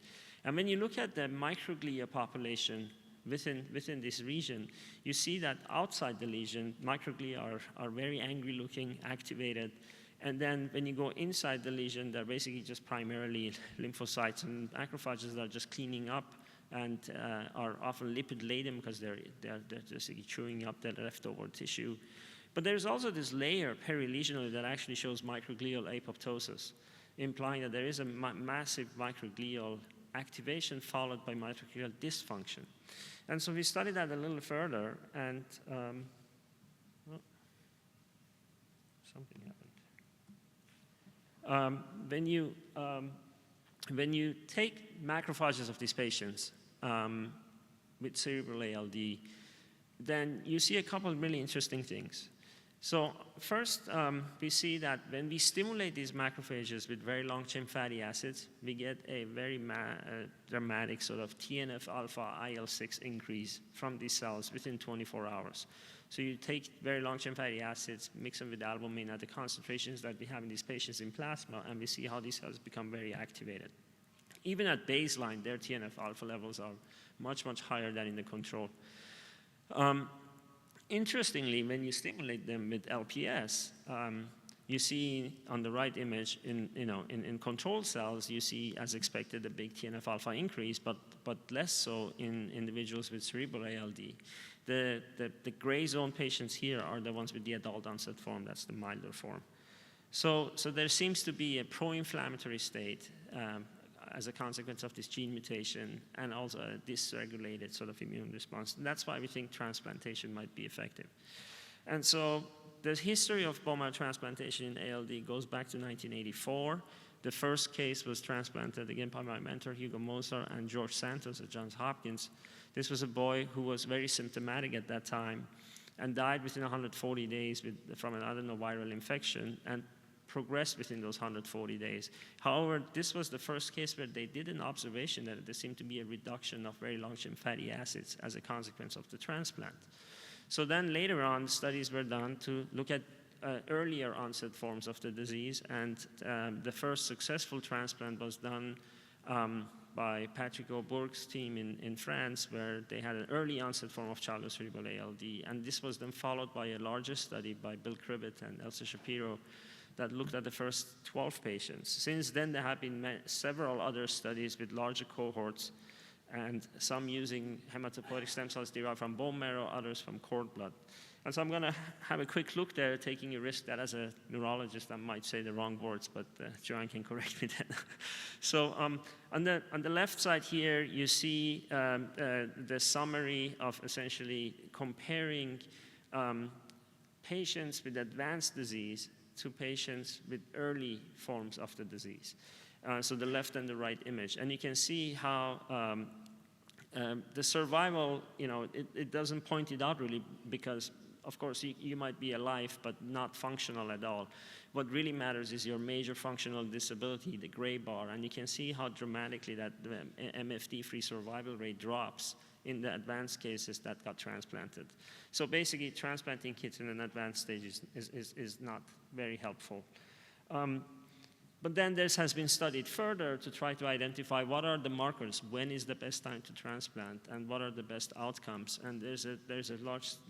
And when you look at the microglia population within this region, you see that outside the lesion, microglia are very angry-looking, activated. And then when you go inside the lesion, they're basically just primarily lymphocytes and macrophages that are just cleaning up and are often lipid-laden because they're just chewing up the leftover tissue. But there's also this layer perilesionally that actually shows microglial apoptosis, implying that there is a massive microglial activation followed by microglial dysfunction. And so we studied that a little further, and something happened. When you take macrophages of these patients with cerebral ALD, then you see a couple of really interesting things. So first, we see that when we stimulate these macrophages with very long-chain fatty acids, we get a very dramatic sort of TNF-alpha IL-6 increase from these cells within 24 hours. So you take very long-chain fatty acids, mix them with albumin at the concentrations that we have in these patients in plasma, and we see how these cells become very activated. Even at baseline, their TNF-alpha levels are much, much higher than in the control. Interestingly, when you stimulate them with LPS, you see on the right image in control cells, you see, as expected, a big TNF-alpha increase, but less so in individuals with cerebral ALD. The gray zone patients here are the ones with the adult onset form. That's the milder form. So there seems to be a pro-inflammatory state as a consequence of this gene mutation, and also a dysregulated sort of immune response. And that's why we think transplantation might be effective. And so the history of bone marrow transplantation in ALD goes back to 1984. The first case was transplanted, again, by my mentor, Hugo Moser, and George Santos at Johns Hopkins. This was a boy who was very symptomatic at that time and died within 140 days from an adenoviral infection, and progressed within those 140 days. However, this was the first case where they did an observation that there seemed to be a reduction of very long-chain fatty acids as a consequence of the transplant. So then later on, studies were done to look at earlier onset forms of the disease, and the first successful transplant was done by Patrick Aubourg's team in France, where they had an early onset form of childhood cerebral ALD, and this was then followed by a larger study by Bill Cribbett and Elsa Shapiro that looked at the first 12 patients. Since then, there have been several other studies with larger cohorts, and some using hematopoietic stem cells derived from bone marrow, others from cord blood. And so I'm going to have a quick look there, taking a risk that as a neurologist I might say the wrong words, but Joanne can correct me then. So on the left side here, you see the summary of essentially comparing patients with advanced disease to patients with early forms of the disease. So the left and the right image. And you can see how the survival, it doesn't point it out really, because of course you might be alive but not functional at all. What really matters is your major functional disability, the gray bar, and you can see how dramatically that the MFD-free survival rate drops in the advanced cases that got transplanted. So basically, transplanting kids in an advanced stage is not very helpful. But then this has been studied further to try to identify what are the markers, when is the best time to transplant, and what are the best outcomes. And there's a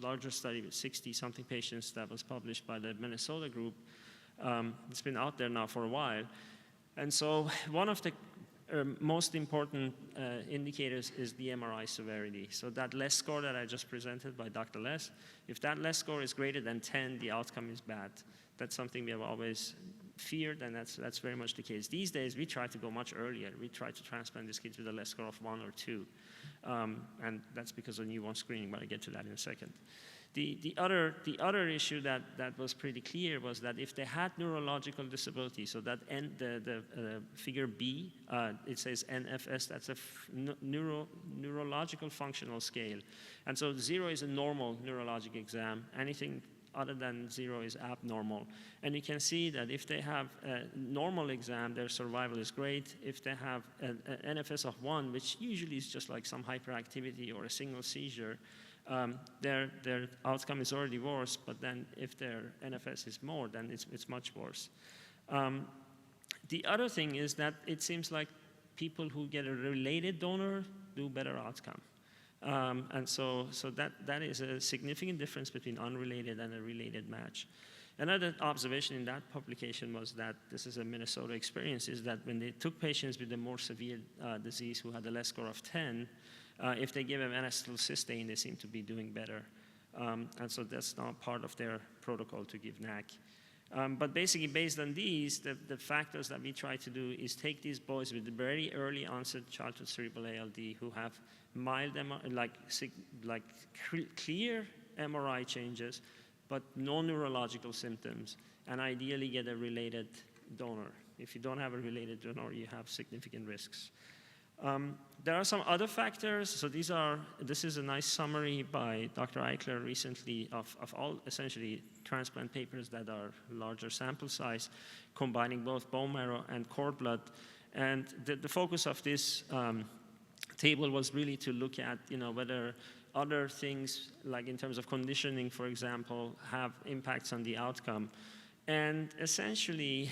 larger study with 60-something patients that was published by the Minnesota group. It's been out there now for a while. And so one of the most important indicators is the MRI severity. So that LESS score that I just presented by Dr. Less, if that LESS score is greater than 10, the outcome is bad. That's something we have always feared, and that's very much the case. These days, we try to go much earlier. We try to transplant these kids with a LESS score of 1 or 2, and that's because of newborn screening, but I'll get to that in a second. The other issue that was pretty clear was that if they had neurological disability, so that the figure B, it says NFS, that's a neurological functional scale. And so 0 is a normal neurologic exam. Anything other than 0 is abnormal. And you can see that if they have a normal exam, their survival is great. If they have an NFS of 1, which usually is just like some hyperactivity or a single seizure, their outcome is already worse, but then if their NFS is more, then it's much worse. The other thing is that it seems like people who get a related donor do better outcome. And so that is a significant difference between unrelated and a related match. Another observation in that publication was that, this is a Minnesota experience, is that when they took patients with a more severe disease who had a LESS score of 10, if they gave them N-acetylcysteine, they seem to be doing better. And so that's not part of their protocol to give NAC. But basically, based on these, the factors that we try to do is take these boys with very early onset childhood cerebral ALD who have mild, clear MRI changes, but no neurological symptoms, and ideally get a related donor. If you don't have a related donor, you have significant risks. There are some other factors. So this is a nice summary by Dr. Eichler recently of all essentially transplant papers that are larger sample size, combining both bone marrow and cord blood. And the focus of this table was really to look at, whether other things, like in terms of conditioning, for example, have impacts on the outcome. And essentially,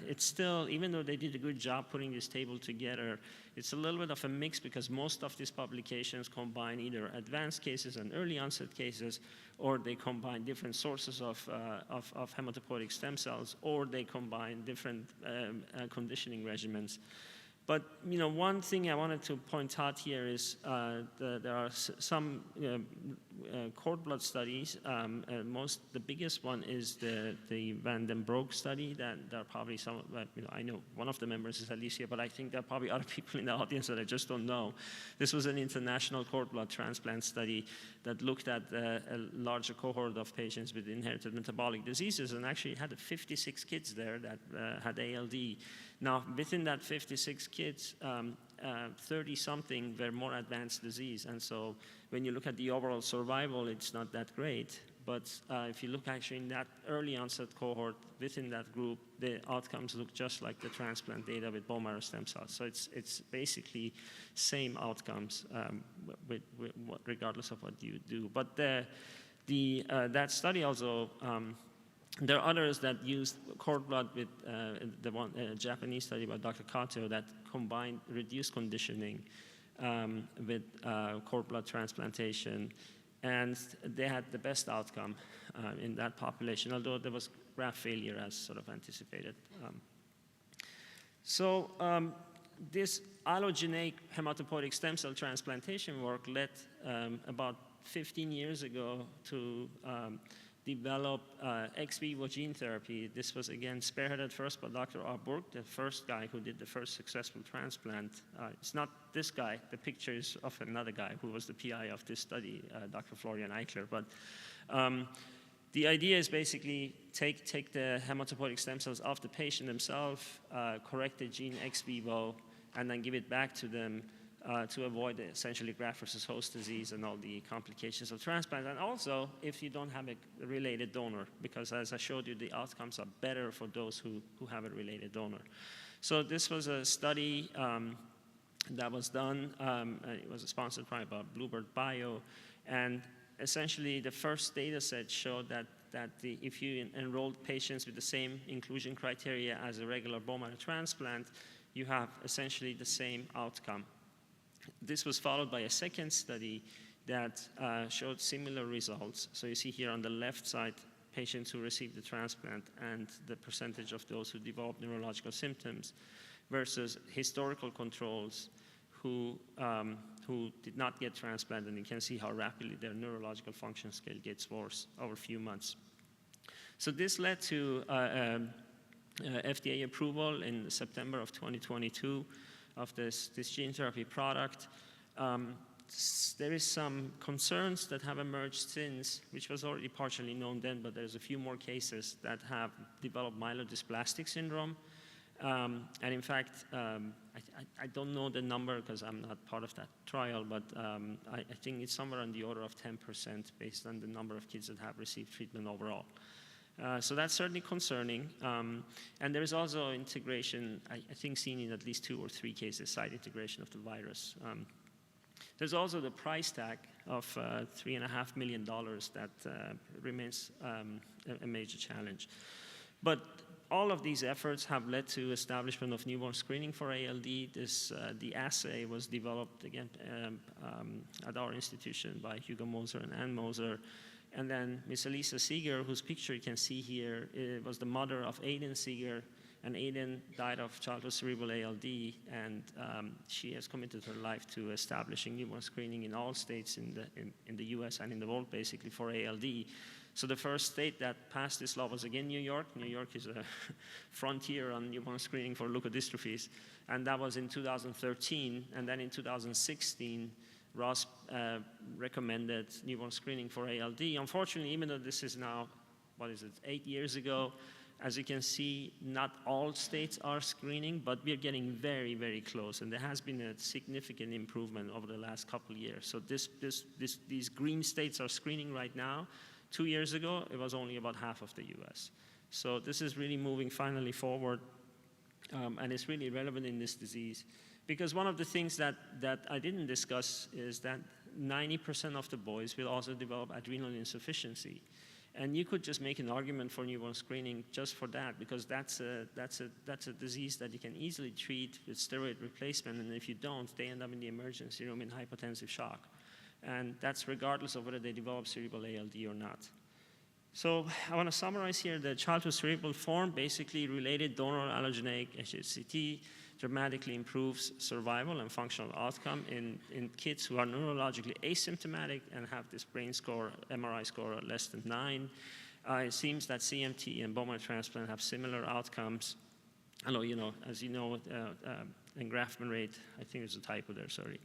it's still, even though they did a good job putting this table together, it's a little bit of a mix, because most of these publications combine either advanced cases and early onset cases, or they combine different sources of hematopoietic stem cells, or they combine different conditioning regimens. But one thing I wanted to point out here is there are some cord blood studies. The biggest one is the Van den Broek study. That there are probably some. I know one of the members is Alicia, but I think there are probably other people in the audience that I just don't know. This was an international cord blood transplant study that looked at a larger cohort of patients with inherited metabolic diseases, and actually had 56 kids there that had ALD. Now, within that 56 kids, 30-something were more advanced disease. And so when you look at the overall survival, it's not that great. But if you look actually in that early onset cohort within that group, the outcomes look just like the transplant data with bone marrow stem cells. So it's basically same outcomes regardless of what you do. But that study also, there are others that used cord blood with the one Japanese study by Dr. Kato that combined reduced conditioning with cord blood transplantation, and they had the best outcome in that population, although there was graft failure as sort of anticipated. This allogeneic hematopoietic stem cell transplantation work led about 15 years ago to develop ex vivo gene therapy. This was, again, spearheaded first by Dr. Arburg, the first guy who did the first successful transplant. It's not this guy. The picture is of another guy who was the PI of this study, Dr. Florian Eichler. But the idea is basically take the hematopoietic stem cells of the patient themselves, correct the gene ex vivo, and then give it back to them to avoid essentially graft versus host disease and all the complications of transplant. And also, if you don't have a related donor, because as I showed you, the outcomes are better for those who have a related donor. So this was a study that was done. It was sponsored by Bluebird Bio. And essentially, the first data set showed that if you enrolled patients with the same inclusion criteria as a regular bone marrow transplant, you have essentially the same outcome. This was followed by a second study that showed similar results. So you see here on the left side, patients who received the transplant and the percentage of those who developed neurological symptoms versus historical controls who did not get transplanted. And you can see how rapidly their neurological function scale gets worse over a few months. So this led to FDA approval in September of 2022 of this gene therapy product. There is some concerns that have emerged since, which was already partially known then, but there's a few more cases that have developed myelodysplastic syndrome. And in fact, I don't know the number because I'm not part of that trial, but I think it's somewhere on the order of 10% based on the number of kids that have received treatment overall. So that's certainly concerning. And there is also integration, I think seen in at least 2 or 3 cases, side integration of the virus. There's also the price tag of $3.5 million that remains a major challenge. But all of these efforts have led to establishment of newborn screening for ALD. The assay was developed again at our institution by Hugo Moser and Ann Moser. And then Miss Elisa Seeger, whose picture you can see here, was the mother of Aiden Seeger. And Aiden died of childhood cerebral ALD, and she has committed her life to establishing newborn screening in all states in the US and in the world, basically, for ALD. So the first state that passed this law was, again, New York. New York is a frontier on newborn screening for leukodystrophies. And that was in 2013. And then in 2016, Ross recommended newborn screening for ALD. Unfortunately, even though this is now, 8 years ago, as you can see, not all states are screening, but we're getting very, very close. And there has been a significant improvement over the last couple of years. So these green states are screening right now. 2 years ago, it was only about half of the US. So this is really moving finally forward, and it's really relevant in this disease. Because one of the things that I didn't discuss is that 90% of the boys will also develop adrenal insufficiency. And you could just make an argument for newborn screening just for that, because that's a disease that you can easily treat with steroid replacement, and if you don't, they end up in the emergency room in hypotensive shock. And that's regardless of whether they develop cerebral ALD or not. So I want to summarize here the childhood cerebral form, basically related donor allogeneic HSCT, dramatically improves survival and functional outcome in kids who are neurologically asymptomatic and have this brain score, MRI score less than 9. It seems that CMT and bone marrow transplant have similar outcomes. Although, as you know, engraftment rate, I think there's a typo there, sorry,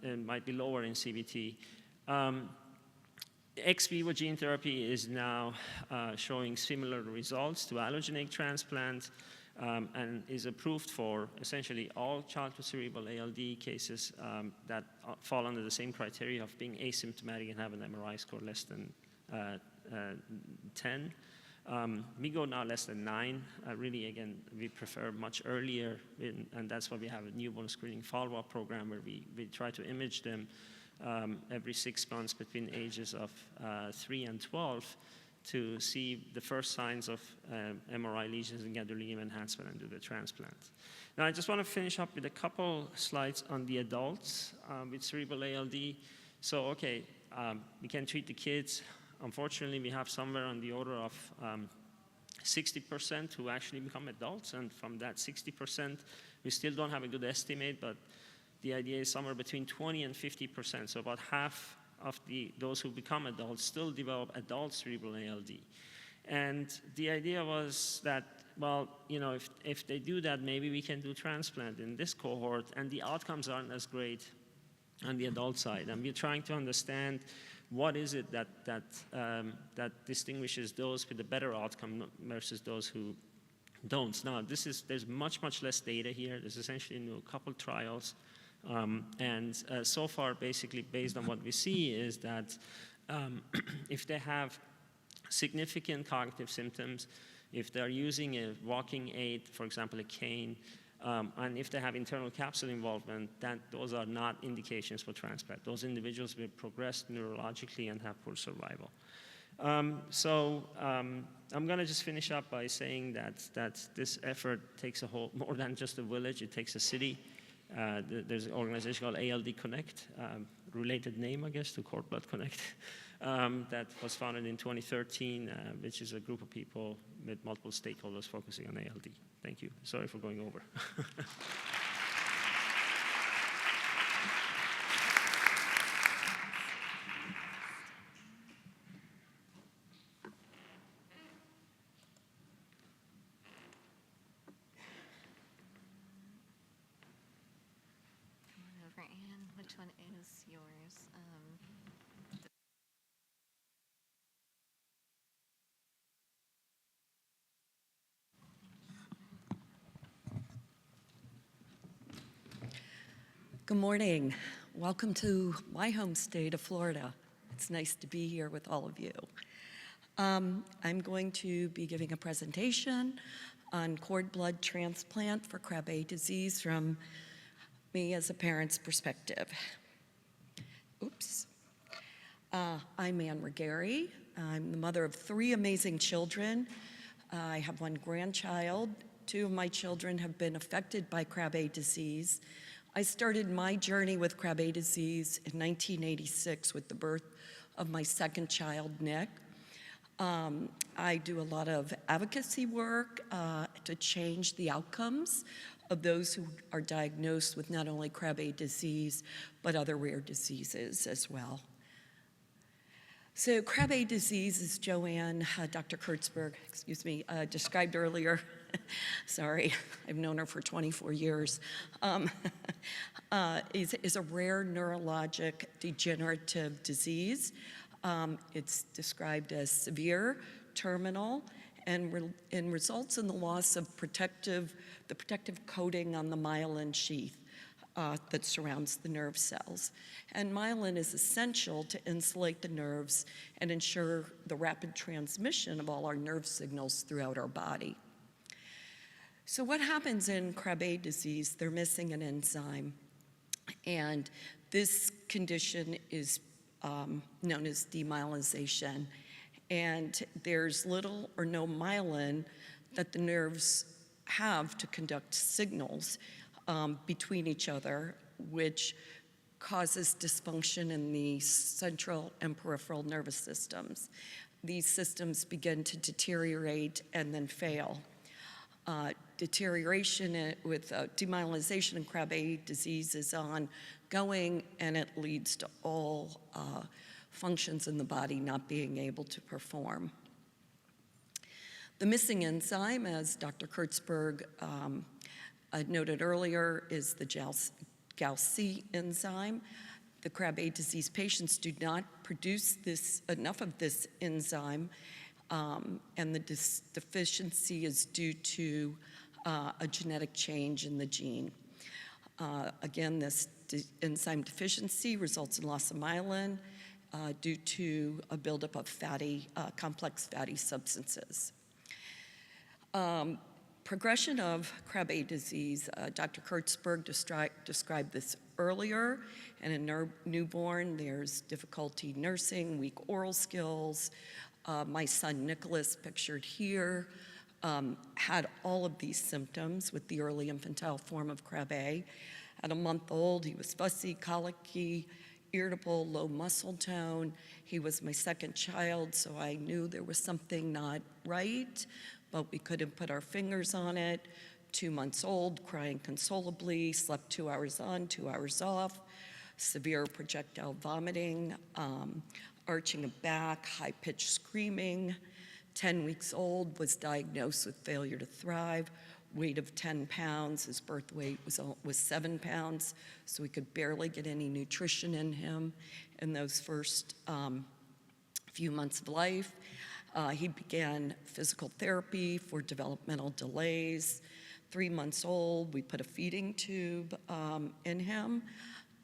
it might be lower in CBT. Ex vivo gene therapy is now showing similar results to allogeneic transplant. And is approved for essentially all childhood cerebral ALD cases that fall under the same criteria of being asymptomatic and have an MRI score less than 10. We go now less than 9. Really, again, we prefer much earlier, and that's why we have a newborn screening follow-up program where we try to image them every 6 months between ages of 3 and 12 to see the first signs of MRI lesions and gadolinium enhancement and do the transplant. Now, I just want to finish up with a couple slides on the adults with cerebral ALD. So, okay, we can treat the kids. Unfortunately, we have somewhere on the order of 60% who actually become adults, and from that 60%, we still don't have a good estimate, but the idea is somewhere between 20 and 50%, so about half of those who become adults still develop adult cerebral ALD. And the idea was that, well, you know, if they do that, maybe we can do transplant in this cohort, and the outcomes aren't as great on the adult side. And we're trying to understand what is it that distinguishes those with a better outcome versus those who don't. Now, there's much, much less data here. There's essentially a couple trials. And so far, basically, based on what we see is that if they have significant cognitive symptoms, if they're using a walking aid, for example, a cane, and if they have internal capsule involvement, those are not indications for transplant. Those individuals will progress neurologically and have poor survival. I'm going to just finish up by saying that this effort takes more than just a village. It takes a city. There's an organization called ALD Connect, related name, I guess, to Cord Blood Connect, that was founded in 2013, which is a group of people with multiple stakeholders focusing on ALD. Thank you. Sorry for going over. Come on over, Anne. Which one is yours? Good morning. Welcome to my home state of Florida. It's nice to be here with all of you. I'm going to be giving a presentation on cord blood transplant for Krabbe disease from me as a parent's perspective. Oops. I'm Ann Regari. I'm the mother of 3 amazing children. I have 1 grandchild. 2 of my children have been affected by Krabbe disease. I started my journey with Krabbe disease in 1986 with the birth of my 2nd child, Nick. I do a lot of advocacy work to change the outcomes of those who are diagnosed with not only Krabbe disease, but other rare diseases as well. So Krabbe disease, as Joanne, Dr. Kurtzberg, described earlier, sorry, I've known her for 24 years, is a rare neurologic degenerative disease. It's described as severe, terminal, and results in the loss of the protective coating on the myelin sheath that surrounds the nerve cells. And myelin is essential to insulate the nerves and ensure the rapid transmission of all our nerve signals throughout our body. So what happens in Krabbe disease? They're missing an enzyme, and this condition is known as demyelinization. And there's little or no myelin that the nerves have to conduct signals between each other, which causes dysfunction in the central and peripheral nervous systems. These systems begin to deteriorate and then fail. Deterioration with demyelinization in Krabbe disease is ongoing, and it leads to all functions in the body not being able to perform. The missing enzyme, as Dr. Kurtzberg noted earlier, is the GALC enzyme. The Krabbe disease patients do not produce enough of this enzyme, and the deficiency is due to a genetic change in the gene. Again, this enzyme deficiency results in loss of myelin, due to a buildup of complex fatty substances. Progression of Krabbe disease, Dr. Kurtzberg described this earlier. In a newborn, there's difficulty nursing, weak oral skills. My son Nicholas, pictured here, had all of these symptoms with the early infantile form of Krabbe. At a month old, he was fussy, colicky, irritable, low muscle tone. He was my second child, so I knew there was something not right, but we couldn't put our fingers on it. 2 months old, crying consolably, slept 2 hours on, 2 hours off, severe projectile vomiting, arching of back, high-pitched screaming. 10 weeks old, was diagnosed with failure to thrive, weight of 10 pounds. His birth weight was 7 pounds, so we could barely get any nutrition in him in those first few months of life. He began physical therapy for developmental delays. 3 months old, we put a feeding tube in him.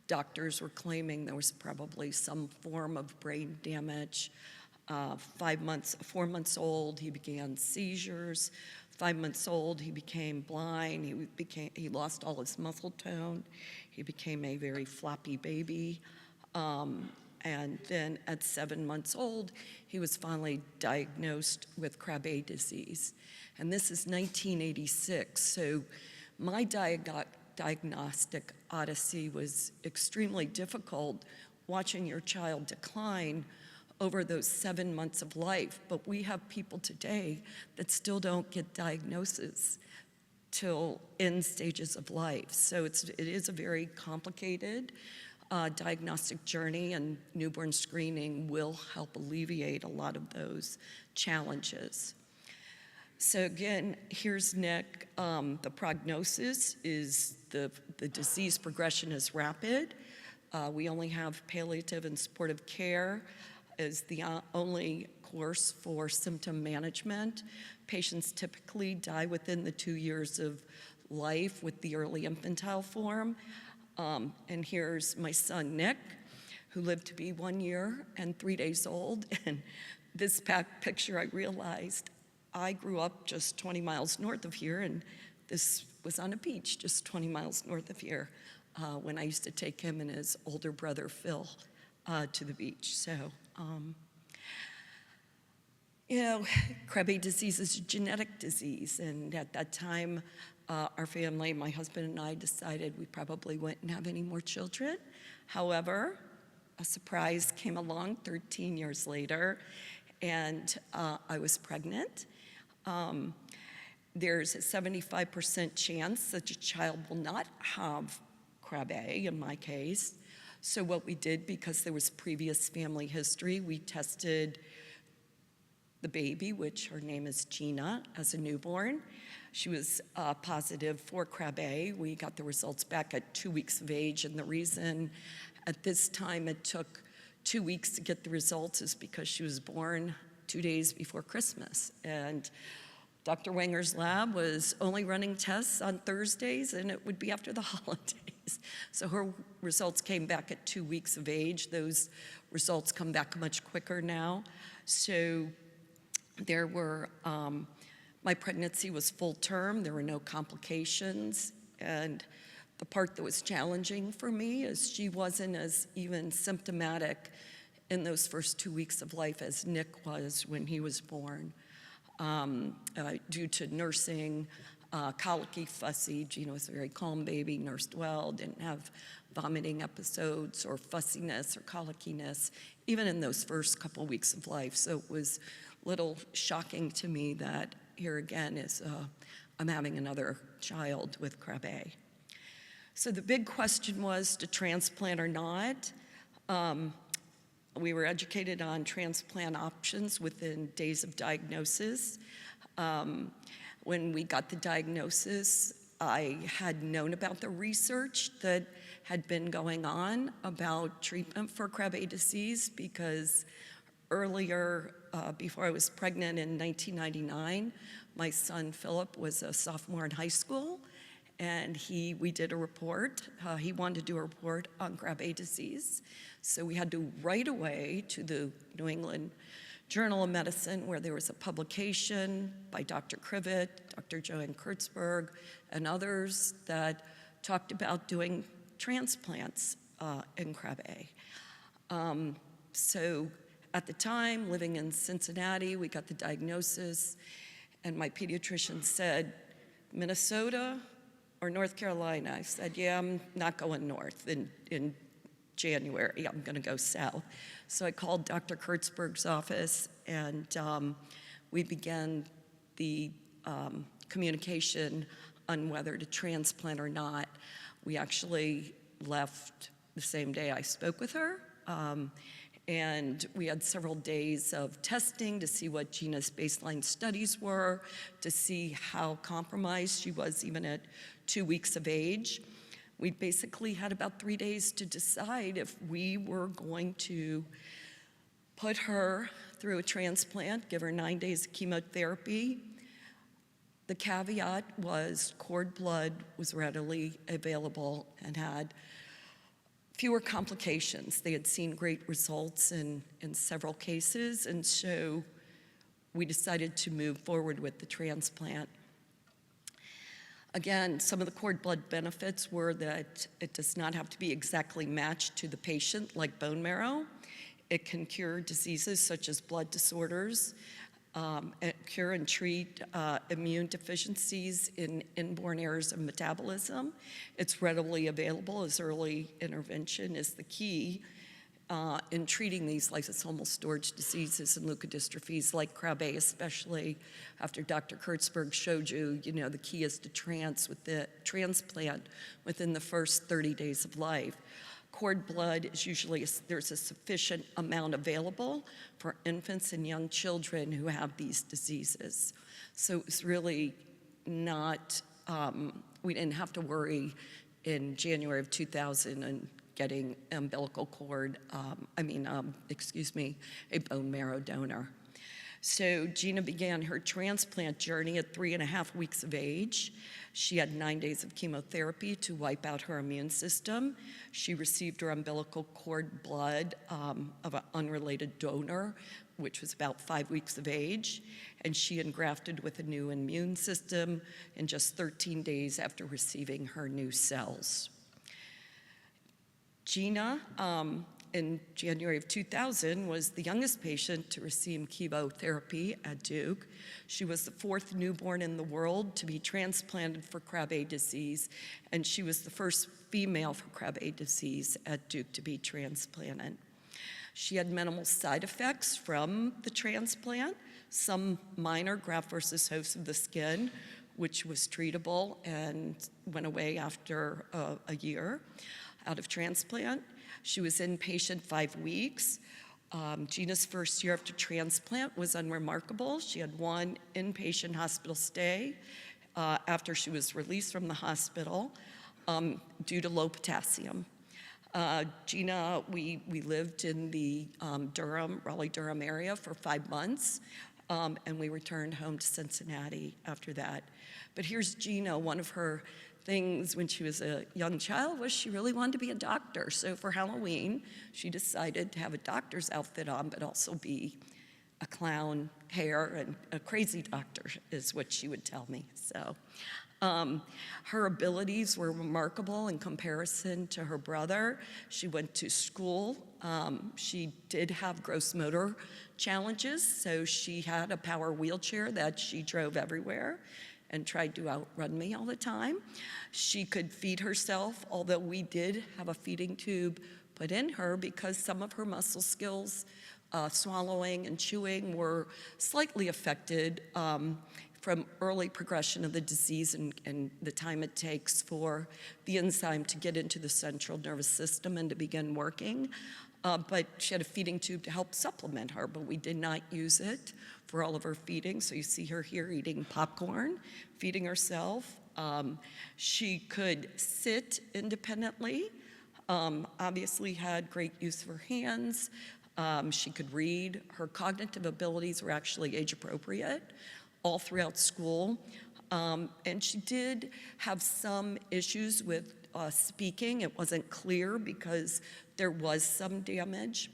Doctors were claiming there was probably some form of brain damage. 4 months old, he began seizures. 5 months old, he became blind. He lost all his muscle tone. He became a very floppy baby. And then at 7 months old, he was finally diagnosed with Krabbe disease. And this is 1986, so my diagnostic odyssey was extremely difficult, watching your child decline over those 7 months of life. But we have people today that still don't get diagnoses till end stages of life. So it is a very complicated diagnostic journey, and newborn screening will help alleviate a lot of those challenges. So again, here's Nick. The prognosis is the disease progression is rapid. We only have palliative and supportive care as the only course for symptom management. Patients typically die within the 2 years of life with the early infantile form. And here's my son, Nick, who lived to be 1 year and 3 days old. And this picture, I realized I grew up just 20 miles north of here, and this was on a beach just 20 miles north of here when I used to take him and his older brother, Phil, to the beach. So, Krabbe disease is a genetic disease, and at that time, our family, my husband and I, decided we probably wouldn't have any more children. However, a surprise came along 13 years later, and I was pregnant. There's a 75% chance that your child will not have Krabbe, in my case. So what we did, because there was previous family history, we tested the baby, which her name is Gina, as a newborn. She was positive for Krabbe. We got the results back at 2 weeks of age, and the reason at this time it took 2 weeks to get the results is because she was born 2 days before Christmas. And Dr. Wenger's lab was only running tests on Thursdays, and it would be after the holidays. So her results came back at 2 weeks of age. Those results come back much quicker now. So there were, my pregnancy was full term. There were no complications. And the part that was challenging for me is she wasn't as even symptomatic in those first 2 weeks of life as Nick was when he was born. Due to nursing, colicky, fussy. Gina was a very calm baby, nursed well, didn't have vomiting episodes or fussiness or colickiness, even in those first couple weeks of life. So it was a little shocking to me that here again is I'm having another child with Krabbe. So the big question was to transplant or not. We were educated on transplant options within days of diagnosis. When we got the diagnosis, I had known about the research that had been going on about treatment for Krabbe disease because earlier, before I was pregnant in 1999, my son Philip was a sophomore in high school, and we did a report. He wanted to do a report on Krabbe disease. So we had to right away to the New England Journal of Medicine, where there was a publication by Dr. Krivet, Dr. Joanne Kurtzberg, and others that talked about doing transplants in Krabbe. So at the time, living in Cincinnati, we got the diagnosis, and my pediatrician said, Minnesota or North Carolina? I said, yeah, I'm not going north in January. I'm going to go south. So I called Dr. Kurtzberg's office, and we began the communication on whether to transplant or not. We actually left the same day I spoke with her, and we had several days of testing to see what Gina's baseline studies were, to see how compromised she was even at 2 weeks of age. We basically had about 3 days to decide if we were going to put her through a transplant, give her 9 days of chemotherapy. The caveat was cord blood was readily available and had fewer complications. They had seen great results in several cases, and so we decided to move forward with the transplant. Again, some of the cord blood benefits were that it does not have to be exactly matched to the patient, like bone marrow. It can cure diseases such as blood disorders, cure and treat immune deficiencies in inborn errors of metabolism. It's readily available, as early intervention is the key in treating these lysosomal storage diseases and leukodystrophies like Krabbe, especially after Dr. Kurtzberg showed you, the key is to transplant within the first 30 days of life. Cord blood is usually, there's a sufficient amount available for infants and young children who have these diseases. So it's really not, we didn't have to worry in January of 2000 and getting umbilical cord, a bone marrow donor. So Gina began her transplant journey at 3.5 weeks of age. She had 9 days of chemotherapy to wipe out her immune system. She received her umbilical cord blood of an unrelated donor, which was about 5 weeks of age, and she engrafted with a new immune system in just 13 days after receiving her new cells. Gina, in January of 2000, was the youngest patient to receive chemotherapy at Duke. She was the 4th newborn in the world to be transplanted for Krabbe disease, and she was the first female for Krabbe disease at Duke to be transplanted. She had minimal side effects from the transplant, some minor graft versus host of the skin, which was treatable and went away after a year out of transplant. She was inpatient 5 weeks. Gina's first year after transplant was unremarkable. She had 1 inpatient hospital stay after she was released from the hospital due to low potassium. Gina, we lived in the Raleigh-Durham area for 5 months, and we returned home to Cincinnati after that. But here's Gina. One of her things when she was a young child was she really wanted to be a doctor. So for Halloween, she decided to have a doctor's outfit on, but also be a clown hair, and a crazy doctor is what she would tell me. So her abilities were remarkable in comparison to her brother. She went to school. She did have gross motor challenges, so she had a power wheelchair that she drove everywhere and tried to outrun me all the time. She could feed herself, although we did have a feeding tube put in her because some of her muscle skills, swallowing and chewing, were slightly affected from early progression of the disease and the time it takes for the enzyme to get into the central nervous system and to begin working. But she had a feeding tube to help supplement her, but we did not use it for all of her feeding. So you see her here eating popcorn, feeding herself. She could sit independently, obviously had great use of her hands. She could read. Her cognitive abilities were actually age appropriate, all throughout school. And she did have some issues with speaking. It wasn't clear because there was some damage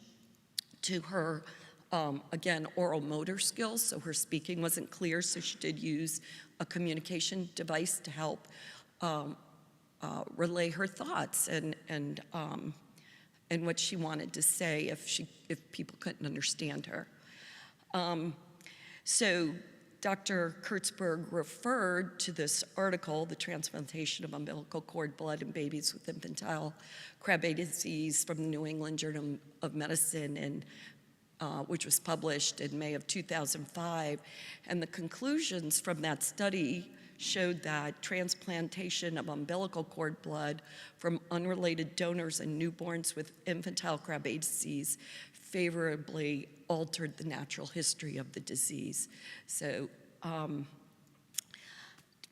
to her, again, oral motor skills, so her speaking wasn't clear, so she did use a communication device to help relay her thoughts and what she wanted to say if people couldn't understand her. So Dr. Kurtzberg referred to this article, The Transplantation of Umbilical Cord Blood in Babies with Infantile Krabbe Disease from the New England Journal of Medicine, which was published in May of 2005. And the conclusions from that study showed that transplantation of umbilical cord blood from unrelated donors and newborns with infantile Krabbe disease favorably altered the natural history of the disease. So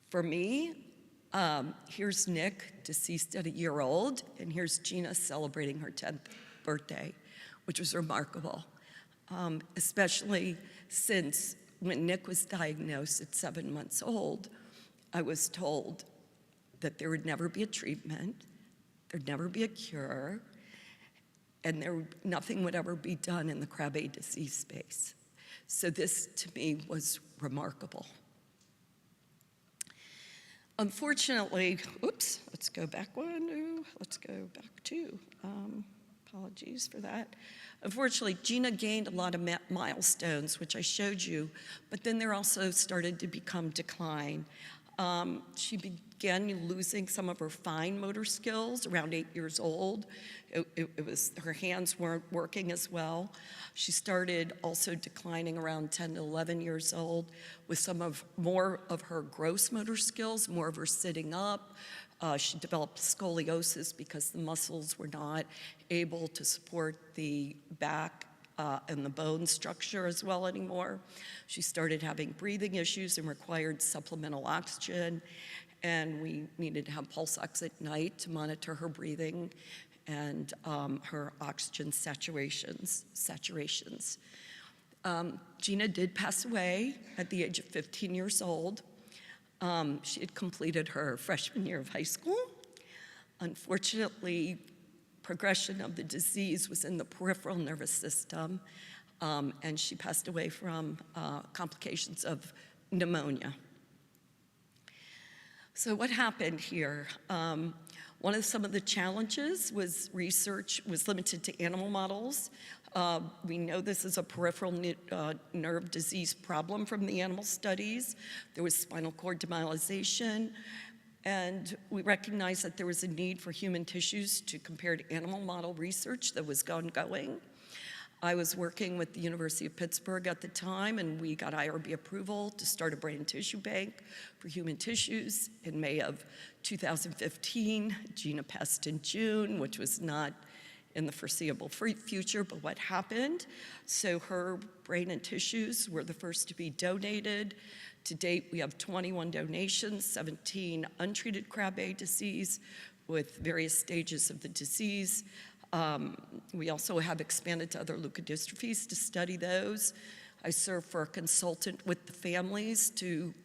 for me, here's Nick, deceased at a year old, and here's Gina celebrating her 10th birthday, which was remarkable, especially since when Nick was diagnosed at 7 months old, I was told that there would never be a treatment, there'd never be a cure, and nothing would ever be done in the Krabbe disease space. So this, to me, was remarkable. Unfortunately, oops, let's go back one. Let's go back two. Apologies for that. Unfortunately, Gina gained a lot of milestones, which I showed you, but then there also started to become decline. She began losing some of her fine motor skills around 8 years old. Her hands weren't working as well. She started also declining around 10 to 11 years old with more of her gross motor skills, more of her sitting up. She developed scoliosis because the muscles were not able to support the back and the bone structure as well anymore. She started having breathing issues and required supplemental oxygen, and we needed to have pulse ox at night to monitor her breathing and her oxygen saturations. Gina did pass away at the age of 15 years old. She had completed her freshman year of high school. Unfortunately, progression of the disease was in the peripheral nervous system, and she passed away from complications of pneumonia. So what happened here? Some of the challenges was research was limited to animal models. We know this is a peripheral nerve disease problem from the animal studies. There was spinal cord demyelization, and we recognized that there was a need for human tissues to compare to animal model research that was ongoing. I was working with the University of Pittsburgh at the time, and we got IRB approval to start a brain tissue bank for human tissues in May of 2015. Gina passed in June, which was not in the foreseeable future, but what happened. So her brain and tissues were the first to be donated. To date, we have 21 donations, 17 untreated Krabbe disease with various stages of the disease. We also have expanded to other leukodystrophies to study those. I serve for a consultant with the families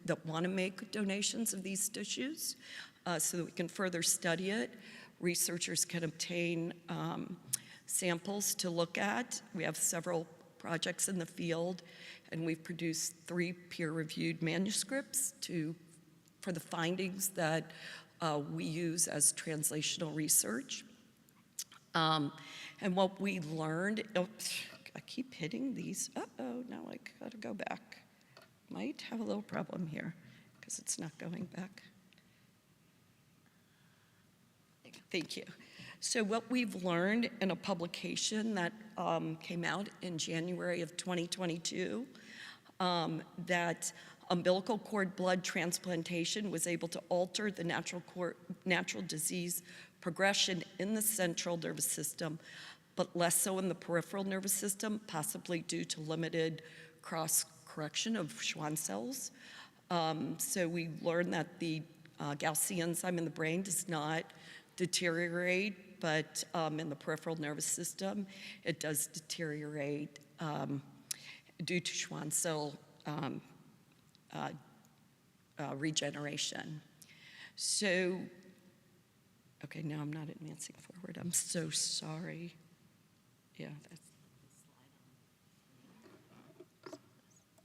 that want to make donations of these tissues so that we can further study it. Researchers can obtain samples to look at. We have several projects in the field, and we've produced 3 peer-reviewed manuscripts for the findings that we use as translational research. And what we learned, I keep hitting these. Uh-oh, now I gotta go back. Might have a little problem here because it's not going back. Thank you. So what we've learned in a publication that came out in January of 2022, that umbilical cord blood transplantation was able to alter the natural disease progression in the central nervous system, but less so in the peripheral nervous system, possibly due to limited cross-correction of Schwann cells. So we learned that the Gaussian enzyme in the brain does not deteriorate, but in the peripheral nervous system, it does deteriorate due to Schwann cell regeneration. So, okay, now I'm not advancing forward. I'm so sorry. Yeah, that's.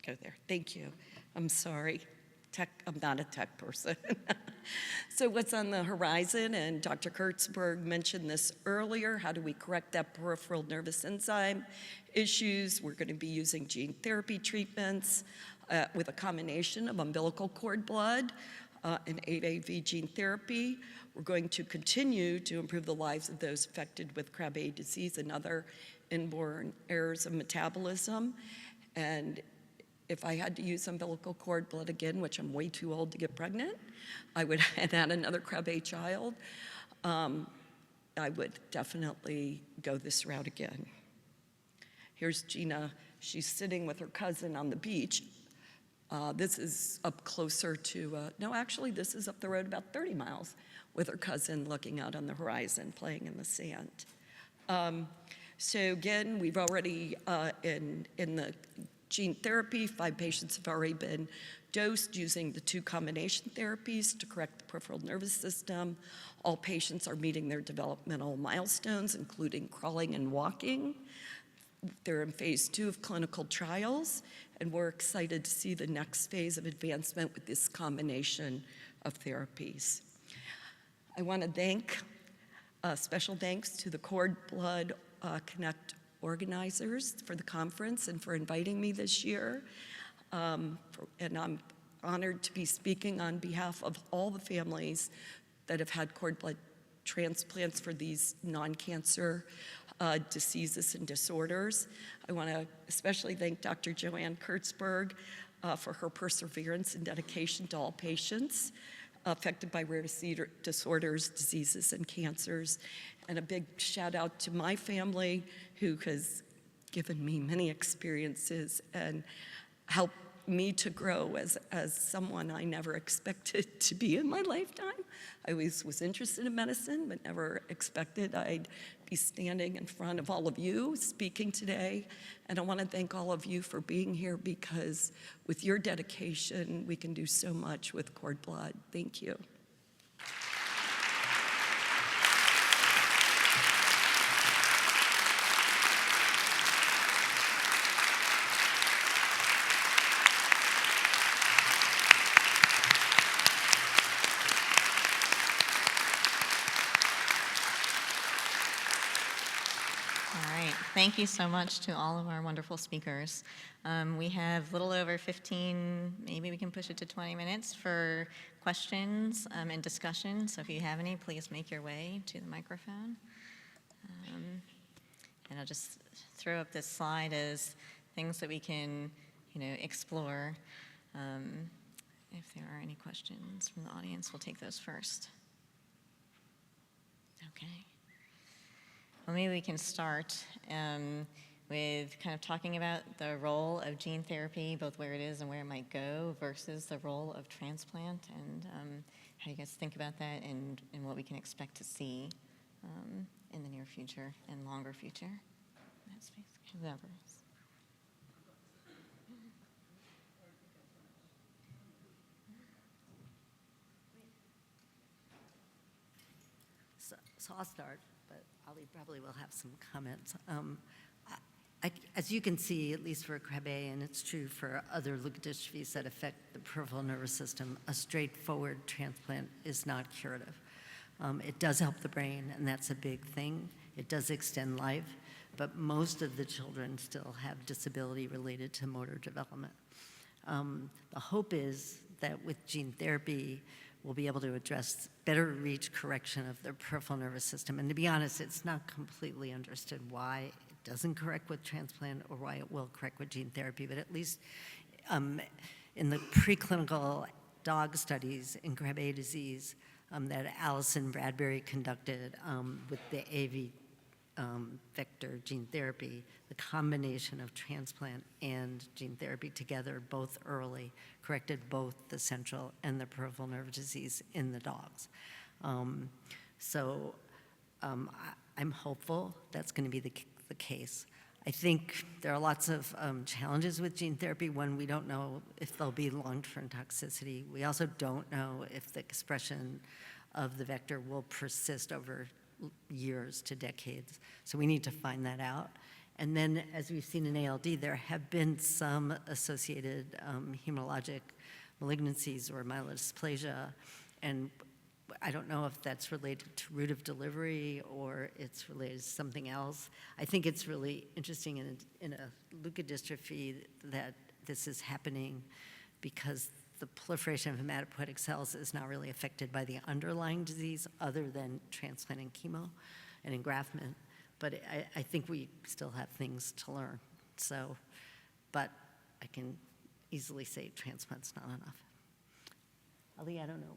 Go there. Thank you. I'm sorry. I'm not a tech person. So what's on the horizon, and Dr. Kurtzberg mentioned this earlier, how do we correct that peripheral nervous enzyme issues? We're going to be using gene therapy treatments with a combination of umbilical cord blood and AAV gene therapy. We're going to continue to improve the lives of those affected with Krabbe disease and other inborn errors of metabolism. And if I had to use umbilical cord blood again, which I'm way too old to get pregnant, I would add another Krabbe child. I would definitely go this route again. Here's Gina. She's sitting with her cousin on the beach. This is up closer to, no, actually, this is up the road about 30 miles with her cousin looking out on the horizon, playing in the sand. So again, we've already, in the gene therapy, 5 patients have already been dosed using the 2 combination therapies to correct the peripheral nervous system. All patients are meeting their developmental milestones, including crawling and walking. They're in phase 2 of clinical trials, and we're excited to see the next phase of advancement with this combination of therapies. I want to thank, special thanks to the Cord Blood Connect organizers for the conference and for inviting me this year. And I'm honored to be speaking on behalf of all the families that have had cord blood transplants for these non-cancer diseases and disorders. I want to especially thank Dr. Joanne Kurtzberg for her perseverance and dedication to all patients affected by rare disorders, diseases, and cancers. And a big shout out to my family, who has given me many experiences and helped me to grow as someone I never expected to be in my lifetime. I always was interested in medicine, but never expected I'd be standing in front of all of you speaking today. And I want to thank all of you for being here, because with your dedication, we can do so much with cord blood. Thank you. Thank you so much to all of our wonderful speakers. We have a little over 15, maybe we can push it to 20 minutes for questions and discussion. So if you have any, please make your way to the microphone. And I'll just throw up this slide as things that we can, explore. If there are any questions from the audience, we'll take those first. Okay. Well, maybe we can start with kind of talking about the role of gene therapy, both where it is and where it might go, versus the role of transplant, and how you guys think about that, and what we can expect to see in the near future and longer future. In that space, whoever. So I'll start, but Ali probably will have some comments. As you can see, at least for Krabbe, and it's true for other leukodystrophies that affect the peripheral nervous system, a straightforward transplant is not curative. It does help the brain, and that's a big thing. It does extend life, but most of the children still have disability related to motor development. The hope is that with gene therapy, we'll be able to better reach correction of the peripheral nervous system. And to be honest, it's not completely understood why it doesn't correct with transplant or why it will correct with gene therapy, but at least in the preclinical dog studies in Krabbe disease that Alison Bradbury conducted with the AV vector gene therapy, the combination of transplant and gene therapy together, both early, corrected both the central and the peripheral nerve disease in the dogs. I'm hopeful that's going to be the case. I think there are lots of challenges with gene therapy. One, we don't know if there'll be long-term toxicity. We also don't know if the expression of the vector will persist over years to decades. So we need to find that out. And then, as we've seen in ALD, there have been some associated hematologic malignancies or myelodysplasia, and I don't know if that's related to route of delivery or it's related to something else. I think it's really interesting in a leukodystrophy that this is happening because the proliferation of hematopoietic cells is not really affected by the underlying disease other than transplant and chemo and engraftment. But I think we still have things to learn. So, but I can easily say transplant's not enough. Ali, I don't know.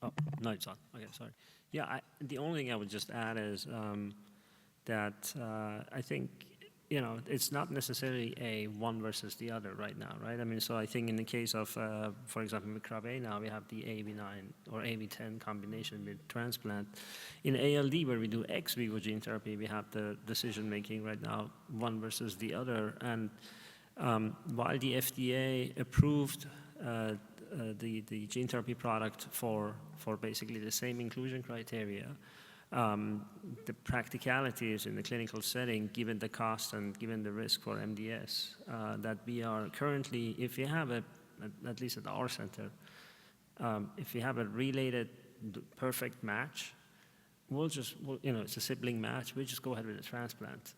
Oh, no, it's on. Okay, sorry. Yeah, the only thing I would just add is that I think, it's not necessarily a one versus the other right now, right? I mean, so I think in the case of, for example, with Krabbe now, we have the AAV9 or AAV10 combination with transplant. In ALD, where we do ex vivo gene therapy, we have the decision-making right now, one versus the other. And while the FDA approved the gene therapy product for basically the same inclusion criteria, the practicalities in the clinical setting, given the cost and given the risk for MDS, that we are currently, if you have at least at our center, if you have a related perfect match, it's a sibling match, we'll just go ahead with the transplant.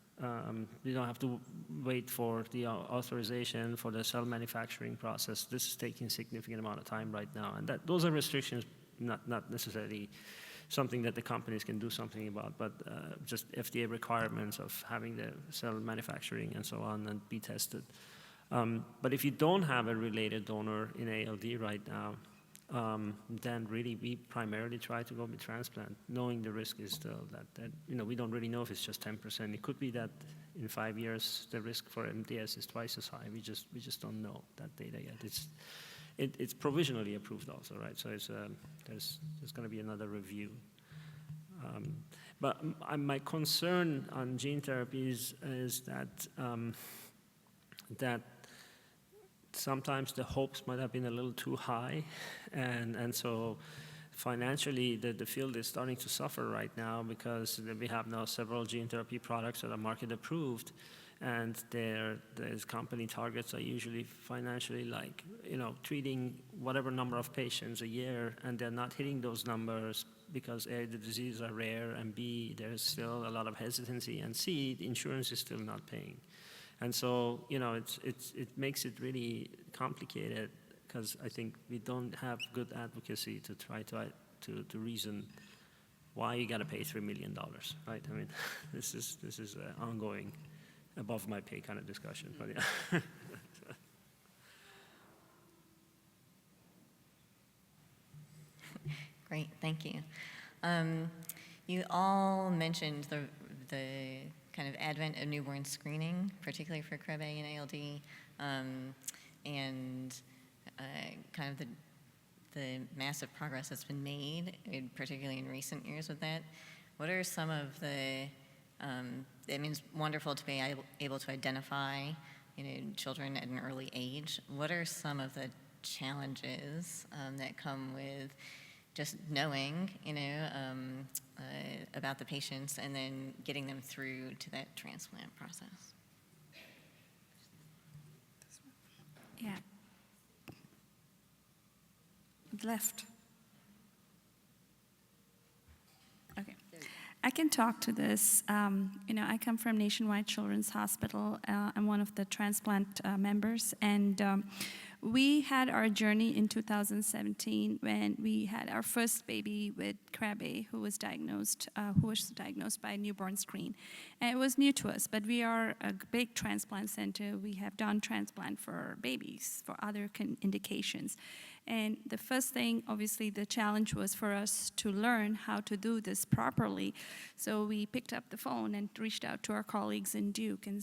You don't have to wait for the authorization for the cell manufacturing process. This is taking a significant amount of time right now, and those are restrictions, not necessarily something that the companies can do something about, but just FDA requirements of having the cell manufacturing and so on and be tested. But if you don't have a related donor in ALD right now, then really we primarily try to go with transplant, knowing the risk is still that we don't really know if it's just 10%. It could be that in 5 years the risk for MDS is twice as high. We just don't know that data yet. It's provisionally approved also, right? So there's going to be another review. But my concern on gene therapies is that sometimes the hopes might have been a little too high, and so financially the field is starting to suffer right now because we have now several gene therapy products that are market approved, and their company targets are usually financially like, treating whatever number of patients a year, and they're not hitting those numbers because A, the diseases are rare, and B, there's still a lot of hesitancy, and C, the insurance is still not paying. And so, it makes it really complicated because I think we don't have good advocacy to try to reason why you got to pay $3 million, right? I mean, this is ongoing, above my pay kind of discussion, but yeah. Great, thank you. You all mentioned the kind of advent of newborn screening, particularly for Krabbe and ALD, and kind of the massive progress that's been made, particularly in recent years with that. What are some of the, it's wonderful to be able to identify, children at an early age. What are some of the challenges that come with just knowing, about the patients and then getting them through to that transplant process? Yeah. Left. Okay. I can talk to this. I come from Nationwide Children's Hospital. I'm one of the transplant members, and we had our journey in 2017 when we had our first baby with Krabbe, who was diagnosed by newborn screen. And it was new to us, but we are a big transplant center. We have done transplant for babies, for other indications. And the first thing, obviously, the challenge was for us to learn how to do this properly. So we picked up the phone and reached out to our colleagues in Duke and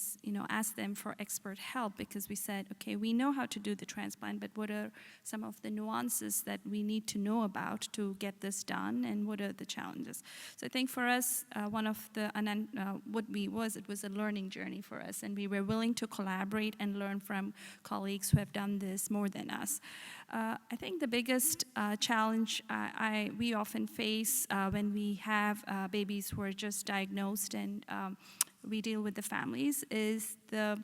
asked them for expert help, because we said, okay, we know how to do the transplant, but what are some of the nuances that we need to know about to get this done, and what are the challenges? So I think for us, one of the, it was a learning journey for us, and we were willing to collaborate and learn from colleagues who have done this more than us. I think the biggest challenge we often face when we have babies who are just diagnosed and we deal with the families is the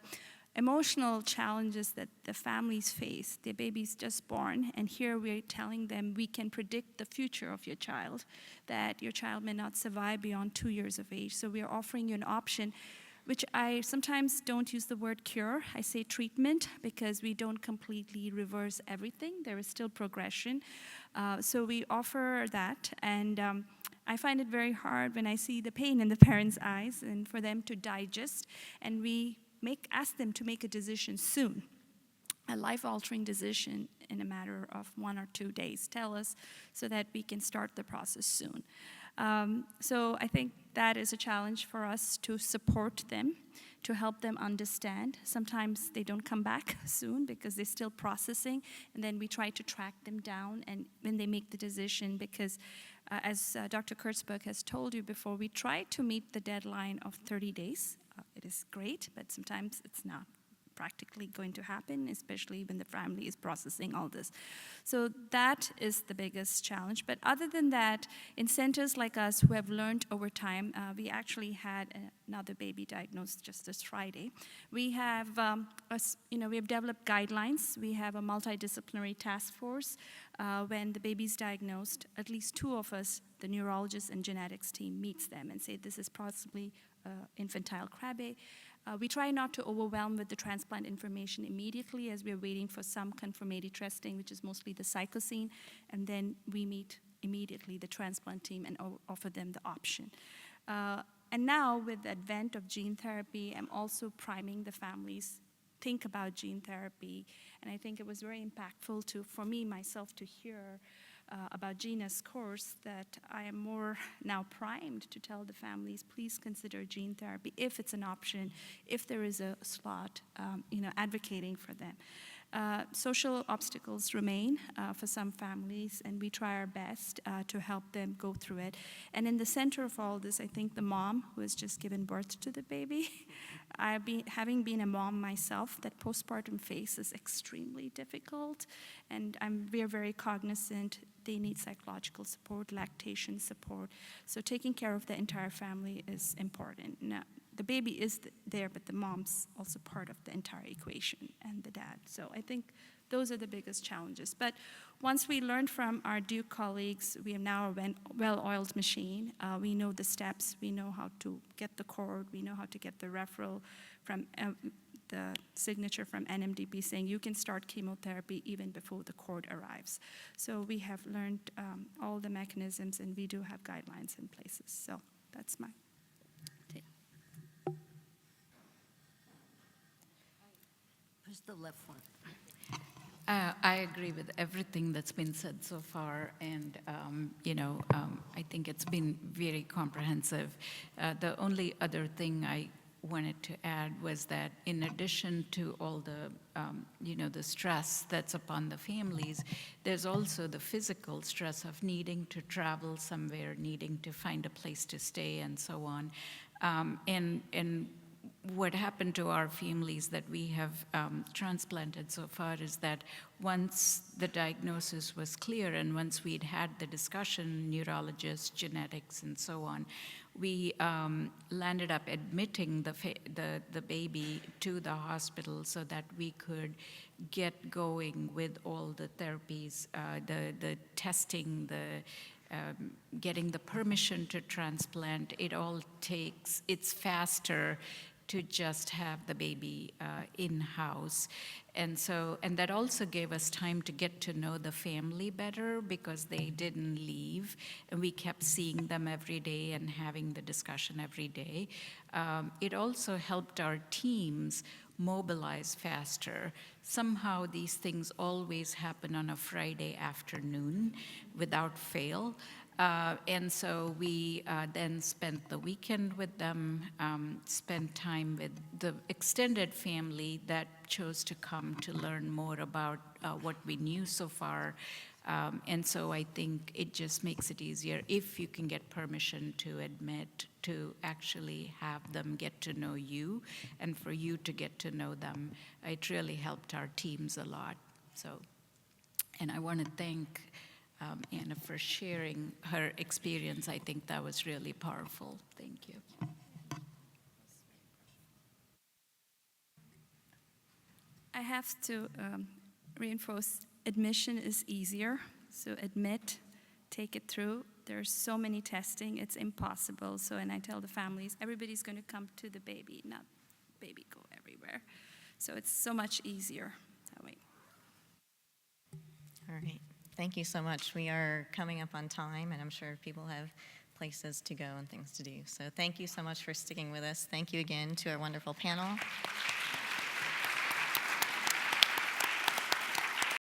emotional challenges that the families face. Their baby's just born, and here we're telling them we can predict the future of your child, that your child may not survive beyond 2 years of age. So we're offering you an option, which I sometimes don't use the word cure. I say treatment, because we don't completely reverse everything. There is still progression. So we offer that, and I find it very hard when I see the pain in the parents' eyes and for them to digest, and we ask them to make a decision soon, a life-altering decision in a matter of 1 or 2 days. Tell us so that we can start the process soon. So I think that is a challenge for us, to support them, to help them understand. Sometimes they don't come back soon because they're still processing, and then we try to track them down and when they make the decision, because as Dr. Kurtzberg has told you before, we try to meet the deadline of 30 days. It is great, but sometimes it's not practically going to happen, especially when the family is processing all this. So that is the biggest challenge. But other than that, in centers like us who have learned over time, we actually had another baby diagnosed just this Friday. We have, we have developed guidelines. We have a multidisciplinary task force. When the baby's diagnosed, at least 2 of us, the neurologist and genetics team, meets them and say this is possibly infantile Krabbe. We try not to overwhelm with the transplant information immediately, as we're waiting for some confirmatory testing, which is mostly the cytosine, and then we meet immediately the transplant team and offer them the option. And now, with the advent of gene therapy, I'm also priming the families think about gene therapy, and I think it was very impactful for me, myself, to hear about Gina's course, that I am more now primed to tell the families, please consider gene therapy if it's an option, if there is a slot, advocating for them. Social obstacles remain for some families, and we try our best to help them go through it. And in the center of all this, I think the mom who has just given birth to the baby, having been a mom myself, that postpartum phase is extremely difficult, and we're very cognizant they need psychological support, lactation support. So taking care of the entire family is important. Now, the baby is there, but the mom's also part of the entire equation, and the dad. So I think those are the biggest challenges. But once we learned from our Duke colleagues, we have now a well-oiled machine. We know the steps. We know how to get the cord. We know how to get the referral from the signature from NMDP saying you can start chemotherapy even before the cord arrives. So we have learned all the mechanisms, and we do have guidelines in places. So that's my take. Who's the left one? I agree with everything that's been said so far, and I think it's been very comprehensive. The only other thing I wanted to add was that in addition to all the stress that's upon the families, there's also the physical stress of needing to travel somewhere, needing to find a place to stay, and so on. And what happened to our families that we have transplanted so far is that once the diagnosis was clear and once we'd had the discussion, neurologists, genetics, and so on, we landed up admitting the baby to the hospital so that we could get going with all the therapies, the testing, getting the permission to transplant. It's faster to just have the baby in-house. And that also gave us time to get to know the family better because they didn't leave, and we kept seeing them every day and having the discussion every day. It also helped our teams mobilize faster somehow these things always happen on a Friday afternoon without fail. And so we then spent the weekend with them, spent time with the extended family that chose to come to learn more about what we knew so far. And so I think it just makes it easier if you can get permission to admit, to actually have them get to know you and for you to get to know them. It really helped our teams a lot. So, and I want to thank Anna for sharing her experience. I think that was really powerful. Thank you. I have to reinforce admission is easier. So admit, take it through. There's so many testing, it's impossible. So, and I tell the families, everybody's going to come to the baby, not baby go everywhere. So it's so much easier that way. All right. Thank you so much. We are coming up on time, and I'm sure people have places to go and things to do. So thank you so much for sticking with us. Thank you again to our wonderful panel.